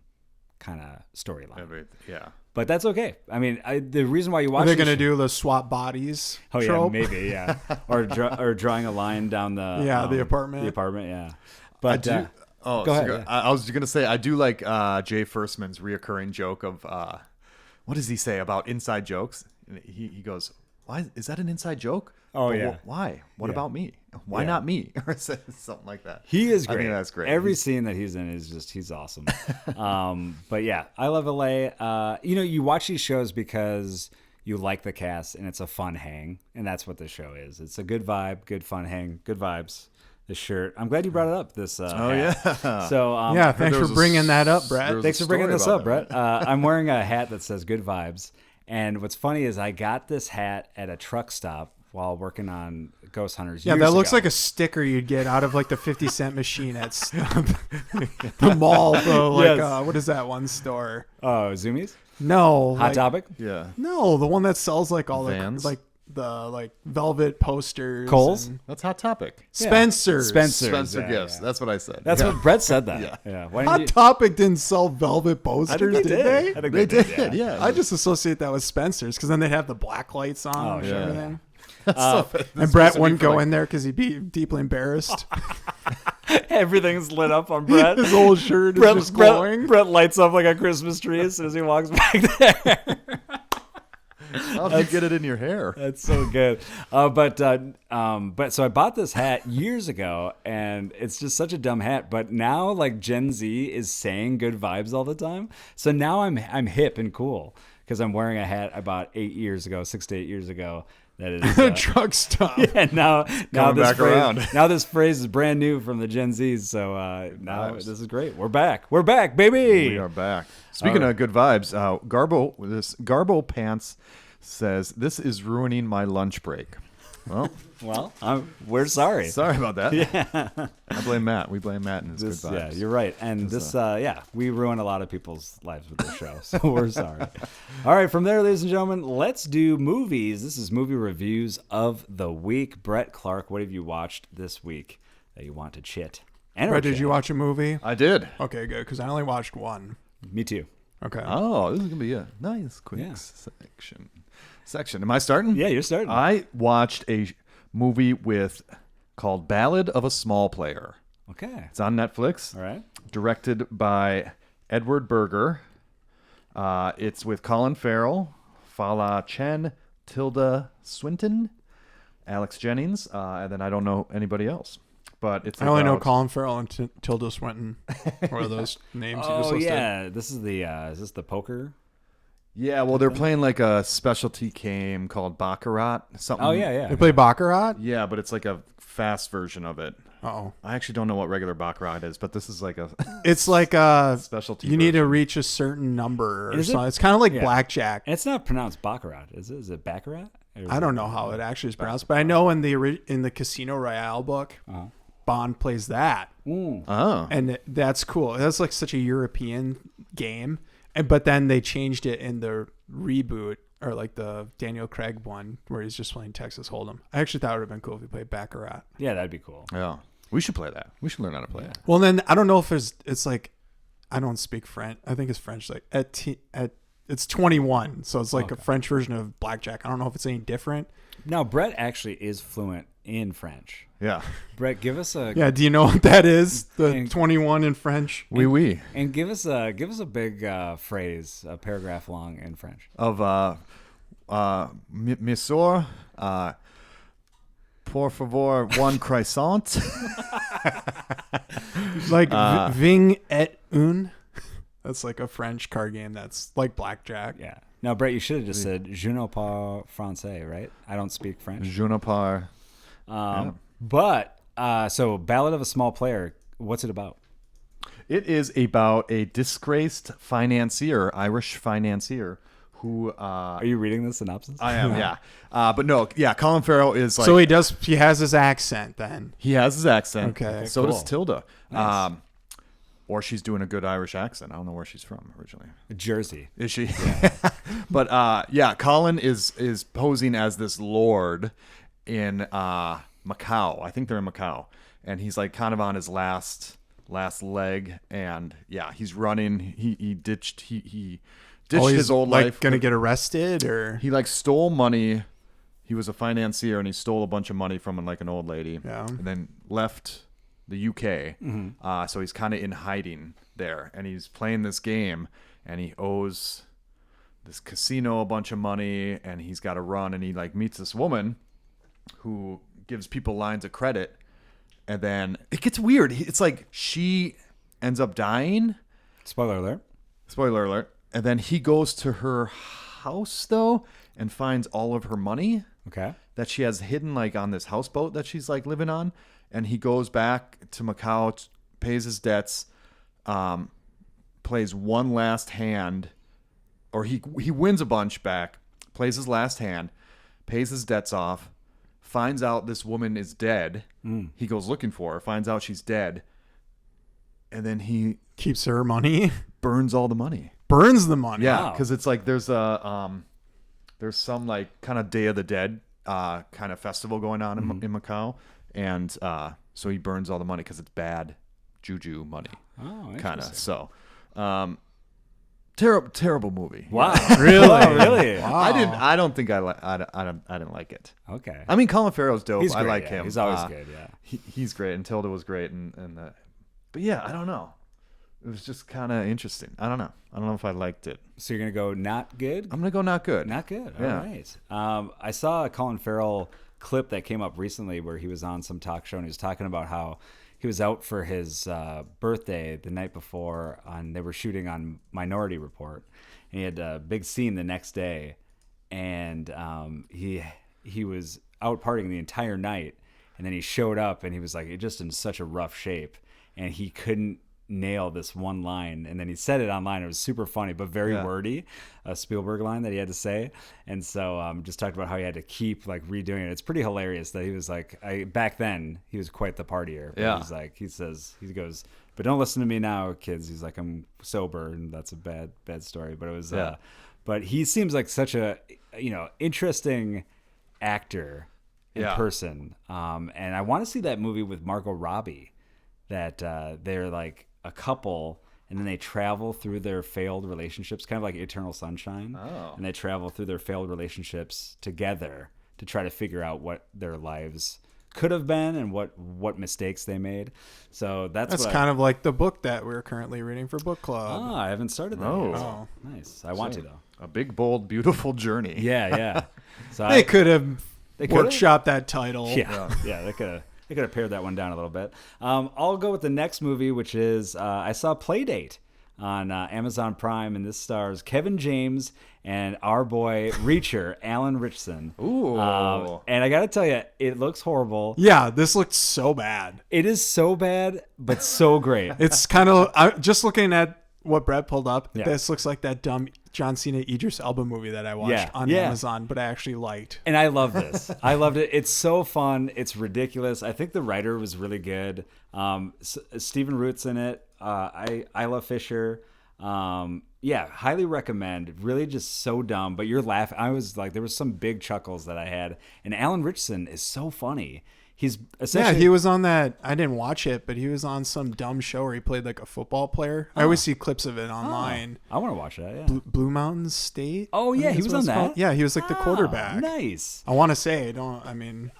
kind of storyline. Yeah. But that's okay. I mean, the reason why you watch They're going to do the swap bodies trope? Yeah, maybe, yeah. or drawing a line down the... the apartment. The apartment, yeah. But go ahead. Yeah. I was going to say, I do like Jay Firstman's reoccurring joke of, what does he say about inside jokes? And he goes, "Why is that an inside joke? Oh, but yeah. Why? What about me? Why not me?" Or something like that. He is great. I think that's great. Every scene that he's in is just, he's awesome. But yeah, I Love LA. You watch these shows because you like the cast and it's a fun hang. And that's what the show is. It's a good vibe, good fun hang, good vibes. The shirt. I'm glad you brought it up. This. Hat. Yeah. So thanks for bringing that up, Brett. Thanks for bringing this up, Brett. I'm wearing a hat that says "Good Vibes," and what's funny is I got this hat at a truck stop while working on Ghost Hunters. Yeah, that looks like a sticker you'd get out of like the 50-cent machine at the mall. Though, like what is that one store? Oh, Zoomies. No, Hot Topic. Yeah. No, the one that sells like all Vans? the velvet posters. Kohl's? That's Hot Topic. Spencer's. Spencer yeah, Gifts. yeah. That's what I said. That's what Brett said. That. Yeah. Why Hot didn't you? Topic didn't sell velvet posters, I think did they? I think They did. Yeah. I just associate that with Spencer's because then they'd have the black lights on and sure. everything. That's And Brett wouldn't go in there because he'd be deeply embarrassed. Everything's lit up on Brett. His whole shirt is just glowing. Brett lights up like a Christmas tree as soon as he walks back there. How did you get it in your hair? That's so good. But so I bought this hat years ago, and it's just such a dumb hat. But now, like, Gen Z is saying "good vibes" all the time. So now I'm hip and cool because I'm wearing a hat I bought 6 to 8 years ago. That is Truck stop. and now this back phrase, around. now this phrase is brand new from the Gen Zs. So now this is great. We're back, baby. We are back. Speaking of good vibes, Garbo Pants says, "This is ruining my lunch break." Well, we're sorry. Sorry about that. Yeah. I blame Matt. We blame Matt and his good vibes. Yeah, you're right. And we ruin a lot of people's lives with this show, so we're sorry. All right, from there, ladies and gentlemen, let's do movies. This is movie reviews of the week. Brett Clark, what have you watched this week that you want to chit? Brett, did you watch a movie? I did. Okay, good, because I only watched one. Me too. Okay. Oh, this is going to be a nice, quick section. Am I starting? Yeah, you're starting. I watched a movie called Ballad of a Small Player. Okay. It's on Netflix. All right. Directed by Edward Berger. It's with Colin Farrell, Fala Chen, Tilda Swinton, Alex Jennings, and then I don't know anybody else. But it's I only know Colin Farrell and Tilda Swinton. What are those names you just listed? Yeah. This is is this the poker? Yeah, well, they're playing like a specialty game called Baccarat. Something. Oh, yeah. They play Baccarat? Yeah, but it's like a fast version of it. Uh-oh. I actually don't know what regular Baccarat is, but this is like a It's like a specialty. You need to version. reach a certain number or Is it? something. It's kind of like Yeah. blackjack. And it's not pronounced Baccarat, is it? Is it Baccarat? Or is I it- don't know how it actually is pronounced, but I know in the Casino Royale book, Bond plays that, Oh. and that's cool. That's like such a European game, but then they changed it in the reboot or like the Daniel Craig one where he's just playing Texas Hold'em. I actually thought it would have been cool if he played Baccarat. Yeah, that'd be cool. Yeah. We should play that. We should learn how to play it. Well, then I don't know if it's like I don't speak French. I think it's French. Like it's 21, so it's like a French version of blackjack. I don't know if it's any different. Now, Brett actually is fluent in French. Yeah. Brett, give us a Yeah, do you know what that is? The And- 21 in French. Oui. and give us a big phrase, a paragraph long in French. Of Monsieur, pour favor, one croissant. Like Ving et un. That's like a French card game that's like blackjack. Yeah. Now, Brett, you should have just said "Je ne parle français," right? I don't speak French. Je ne parle. But so, Ballad of a Small Player. What's it about? It is about a disgraced financier, Irish financier, who Are you reading the synopsis? I am, yeah. But no, yeah, Colin Farrell is like... So he has his accent then. He has his accent. Okay, So cool. does Tilda. Nice. Or she's doing a good Irish accent. I don't know where she's from originally. Jersey. Is she? Yeah. But yeah, Colin is posing as this lord in Macau. I think they're in Macau. And he's like kind of on his last leg. And yeah, he's running. He ditched his old like life. Gonna get arrested or He like stole money. He was a financier and he stole a bunch of money from like an old lady. Yeah. And then left the UK. So he's kind of in hiding there, and he's playing this game, and he owes this casino a bunch of money, and he's got to run, and he like meets this woman who gives people lines of credit, and then it gets weird. It's like she ends up dying. Spoiler alert. Spoiler alert. And then he goes to her house though and finds all of her money Okay. that she has hidden like on this houseboat that she's like living on. And he goes back to Macau, pays his debts, plays one last hand, or he wins a bunch back, plays his last hand, pays his debts off, finds out this woman is dead. He goes looking for her, finds out she's dead, and then he keeps her money. burns all the money. Burns the money. Yeah, Wow. because it's like there's some like kind of Day of the Dead kind of festival going on in Macau. And so he burns all the money because it's bad juju money, Oh, kind of. interesting. So, terrible movie. Wow. Really? Wow, really? Wow. I don't think I didn't like it. Okay. I mean, Colin Farrell's dope. He's I great, like yeah. him. He's always good, yeah. He's great, and Tilda was great, but yeah, I don't know. It was just kind of interesting. I don't know. I don't know if I liked it. So you're going to go not good? I'm gonna go not good. Not good. Yeah. All right. I saw a Colin Farrell clip that came up recently where he was on some talk show and he was talking about how he was out for his birthday the night before and they were shooting on Minority Report. And he had a big scene the next day and he was out partying the entire night. And then he showed up and he was like just in such a rough shape and he couldn't nail this one line, and then he said it online. It was super funny but very wordy, a Spielberg line that he had to say. And so just talked about how he had to keep like redoing it. It's pretty hilarious that he was like, back then he was quite the partier, but Yeah. he's like, he goes, but don't listen to me now, kids. He's like, I'm sober, and that's a bad story. But it was but he seems like such a interesting actor in person, and I want to see that movie with Margot Robbie that they're like a couple and then they travel through their failed relationships, kind of like Eternal Sunshine. And they travel through their failed relationships together to try to figure out what their lives could have been and what mistakes they made. So that's kind of like the book that we're currently reading for book club. I haven't started that Oh. yet. Oh. Nice. I want to though. A big, bold, beautiful journey. Yeah. So They could have They could've? workshopped that title. Yeah, they could have pared that one down a little bit. I'll go with the next movie, which is I saw Playdate on Amazon Prime, and this stars Kevin James and our boy Reacher, Alan Ritchson. Ooh. And I got to tell you, it looks horrible. Yeah, this looked so bad. It is so bad, but so great. It's kind of just looking at what Brett pulled up. Yeah. This looks like that dumb John Cena Idris Elba movie that I watched on Amazon, but I actually liked. And I love this. I loved it. It's so fun. It's ridiculous. I think the writer was really good. Stephen Root's in it. Isla Fisher. Highly recommend. Really just so dumb, but you're laughing. I was like, there was some big chuckles that I had. And Alan Ritchson is so funny. He's essentially... he was on that. I didn't watch it, but he was on some dumb show where he played like a football player. I always see clips of it online. I want to watch that. Yeah. Blue Mountain State. Oh, I yeah, think he that's was what on it's that? called. Yeah, he was like the quarterback. Nice. I want to say,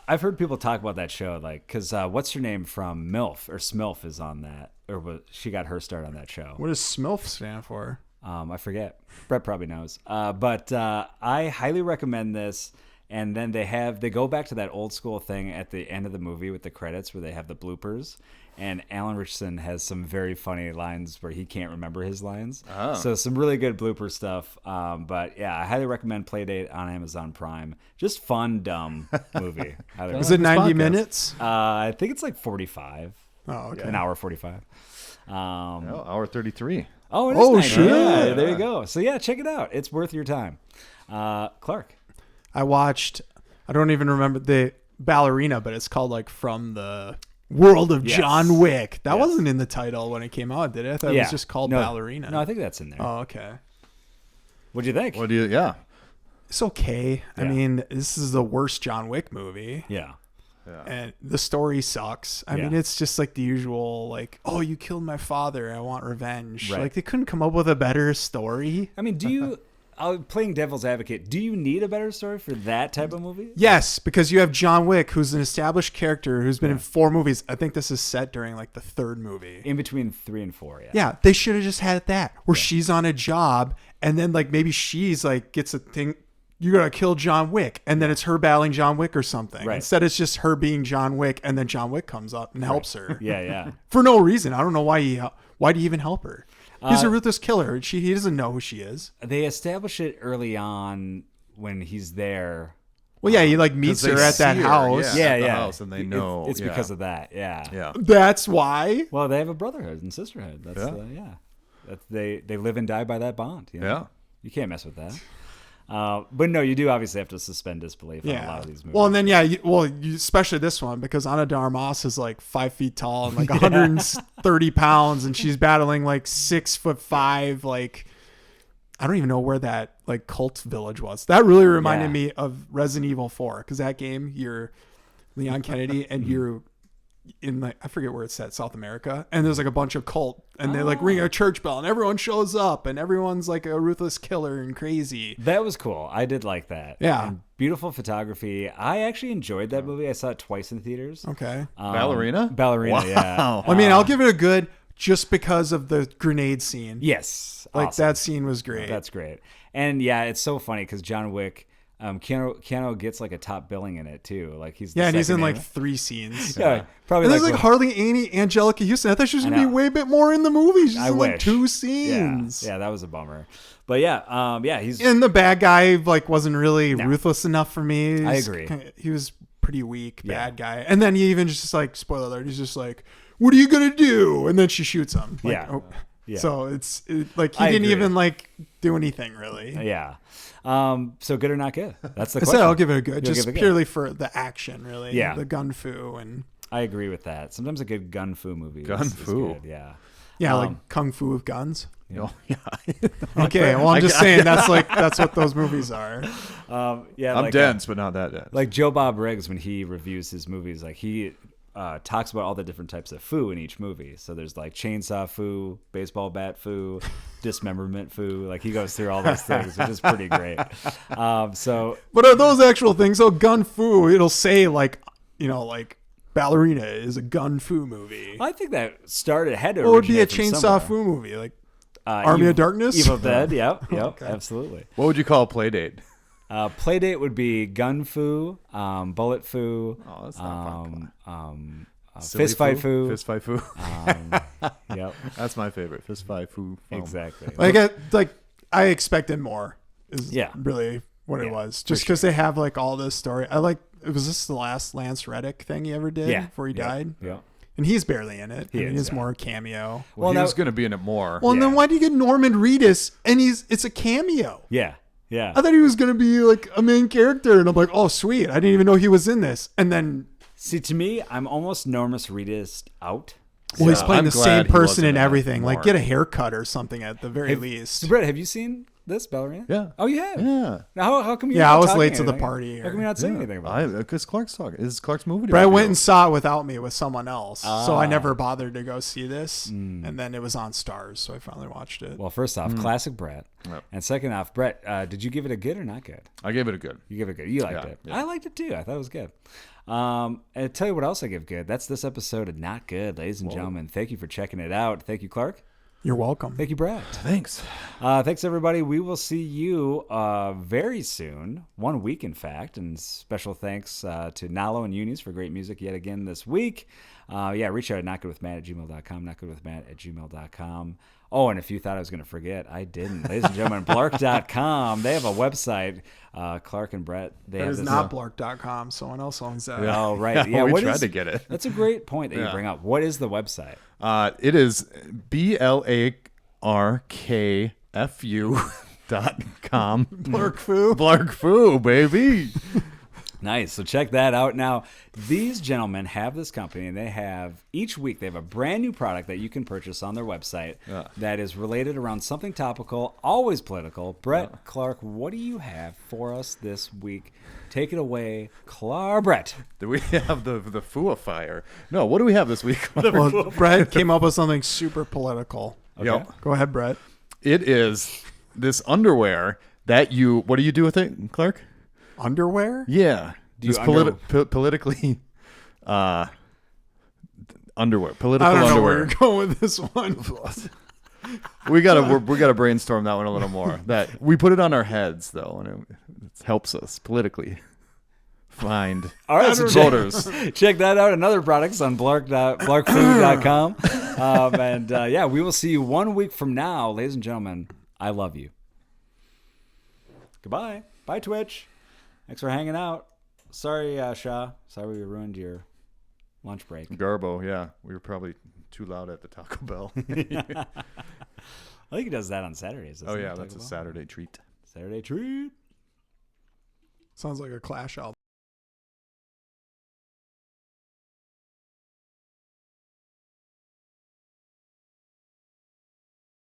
I've heard people talk about that show, like, because what's her name from MILF or Smilf is on that, or she got her start on that show. what does SMILF stand for? I forget. Brett probably knows. But I highly recommend this. And then they go back to that old school thing at the end of the movie with the credits where they have the bloopers. And Alan Richardson has some very funny lines where he can't remember his lines. Oh. So some really good blooper stuff. But yeah, I highly recommend Playdate on Amazon Prime. Just fun, dumb movie. Is it 90 minutes? I think it's like 45. Oh, okay. An hour 45. Hour 33. Oh, it is Oh, 90. shit. Yeah, there you go. So yeah, check it out. It's worth your time. Clark. I watched, I don't even remember the ballerina, but it's called like From the World of Yes. John Wick. That Yes. wasn't in the title when it came out, did it? I thought it was just called Ballerina. No, I think that's in there. Oh, okay. What'd you think? What do you? Yeah. It's okay. I Yeah. mean, this is the worst John Wick movie. Yeah. And the story sucks. I mean, it's just like the usual, like, oh, you killed my father. I want revenge. Right. Like, they couldn't come up with a better story. I mean, do you, playing devil's advocate, do you need a better story for that type of movie? Yes, because you have John Wick, who's an established character who's been in 4 movies. I think this is set during like the 3rd movie. In between 3 and 4, yeah. Yeah, they should have just had that where she's on a job and then like maybe she's like gets a thing. You gotta kill John Wick, and then it's her battling John Wick or something. Right. Instead, it's just her being John Wick, and then John Wick comes up and helps her. Yeah, yeah. For no reason. I don't know why do you even help her? He's a ruthless killer. He doesn't know who she is. They establish it early on when he's there. Well, yeah, he like meets her at that house. Yeah, at the yeah. house, and they know. It's because of that. Yeah. Yeah. That's why. Well, they have a brotherhood and sisterhood. That's That's, they live and die by that bond. You know? Yeah. You can't mess with that. But no, you do obviously have to suspend disbelief on a lot of these movies. Well, and then especially this one because Ana de Armas is like 5 feet tall and like 130 pounds, and she's battling like 6'5". Like, I don't even know where that like cult village was. That really reminded me of Resident Evil 4 because that game you're Leon Kennedy and you're in like I forget where it's at, South America, and there's like a bunch of cult and they like ring a church bell and everyone shows up and everyone's like a ruthless killer and crazy. That was cool. I did like that. Yeah. And beautiful photography. I actually enjoyed that movie. I saw it twice in theaters. Okay. Ballerina? Ballerina, yeah. Wow. I mean, I'll give it a good just because of the grenade scene. Yes. Like awesome. that scene was great. That's great. And yeah, it's so funny because John Wick, Keanu gets like a top billing in it too. Like he's the and he's in second like name. 3 scenes. Yeah, probably. And there's like hardly Angelica Houston. I thought she was gonna be know. way bit more in the movie. She's I in like wish. 2 scenes. Yeah, that was a bummer. But yeah, he's. And the bad guy like wasn't really ruthless enough for me. I agree. He was pretty weak, bad guy. And then he even just like spoiler alert. He's just like, "What are you gonna do?" And then she shoots him. Like, Yeah. Yeah. So like he I didn't agree. even like do anything really. Yeah. So good or not good? That's the I question. said I'll give it a good, You'll just give it good. purely for the action, really. Yeah. The gun fu and I agree with that. Sometimes a good gun fu movie. Gun is fu. good. Yeah. like kung fu with guns. Oh, yeah. Okay, well I'm just saying that's what those movies are. Yeah. I'm like, dense, but not that dense. Like Joe Bob Riggs, when he reviews his movies, like he talks about all the different types of fu in each movie. So there's like chainsaw fu, baseball bat fu, dismemberment fu. Like he goes through all those things, which is pretty great. But are those actual things? So gun fu, it'll say like Ballerina is a gun fu movie. I think that had to What would be a originate from chainsaw somewhere. fu movie? Like Army of Darkness? Evil Dead. Yep, absolutely. What would you call a play date? Playdate would be gun fu, bullet fu, Oh, that's not fun. fist fight fu. Fist fight fu. Yep, That's my favorite. Fist fight fu. Film. exactly. I expected more. Is Yeah. really what it Yeah, was. Just because they have like all this story. Was this the last Lance Reddick thing he ever did before he died? Yeah. And he's barely in it. He is, he's yeah. more a cameo. Well, he now- was going to be in it more. Well, and then why do you get Norman Reedus and it's a cameo? Yeah. Yeah. I thought he was going to be like a main character, and I'm like, oh, sweet. I didn't even know he was in this. And then, See, to me, I'm almost Normus Reedus out. well, he's So playing I'm the glad same he person wasn't in in it everything. Like, more. get a haircut or something at the very least. So, Brett, have you seen this, Ballerina? Yeah. Oh, you have? Yeah. Now, how come you're Yeah, not I was talking late to the anything? party How come here. you're not saying anything about it? Because Clark's talking. This is Clark's movie. But I review. went and saw it without me with someone else. So I Ah. never bothered to go see this. And then it was on Stars, so I finally watched it. Well, first off, classic Brett. Yep. And second off, Brett, did you give it a good or not good? I gave it a good. You give it good. You liked Yeah, it. yeah. I liked it too. I thought it was good. And I'll tell you what else I give good. That's this episode of Not Good, ladies and gentlemen. Thank you for checking it out. Thank you, Clark. You're welcome. Thank you, Brett. Thanks. Thanks, everybody. We will see you very soon, 1 week, in fact. And special thanks to Nalo and Unis for great music yet again this week. Reach out at notgoodwithmatt@gmail.com, notgoodwithmatt@gmail.com. Oh, and if you thought I was going to forget, I didn't. Ladies and gentlemen, blark.com. They have a website. Clark and Brett, they It have is this. not Blark.com. Someone else owns that. Oh, right. Yeah, we what tried is- to get it. That's a great point that you bring up. What is the website? It is BLRKFU.com. Blarkfu. Blarkfu, baby. Nice. So check that out. Now, these gentlemen have this company, and they have each week they have a brand new product that you can purchase on their website that is related around something topical, always political. Brett Clark, what do you have for us this week? Take it away, Brett. Do we have the Foo-ifier? No, what do we have this week? Well, Brett came up with something super political. Okay. Yep. Go ahead, Brett. It is this underwear that you. What do you do with it, Clark? Underwear? Yeah. Do you this politically underwear. Political I don't know underwear. where you're going with this one. we gotta brainstorm that one a little more. That we put it on our heads though, and it helps us politically find All right, so voters. Check that out. Another products on blarkfood.com. And we will see you 1 week from now, ladies and gentlemen. I love you. Goodbye. Bye, Twitch. Thanks for hanging out. Sorry, Shah. Sorry we ruined your lunch break. Garbo, yeah. We were probably too loud at the Taco Bell. I think he does that on Saturdays. Oh, yeah. That's a Saturday treat. Saturday treat. Sounds like a Clash album.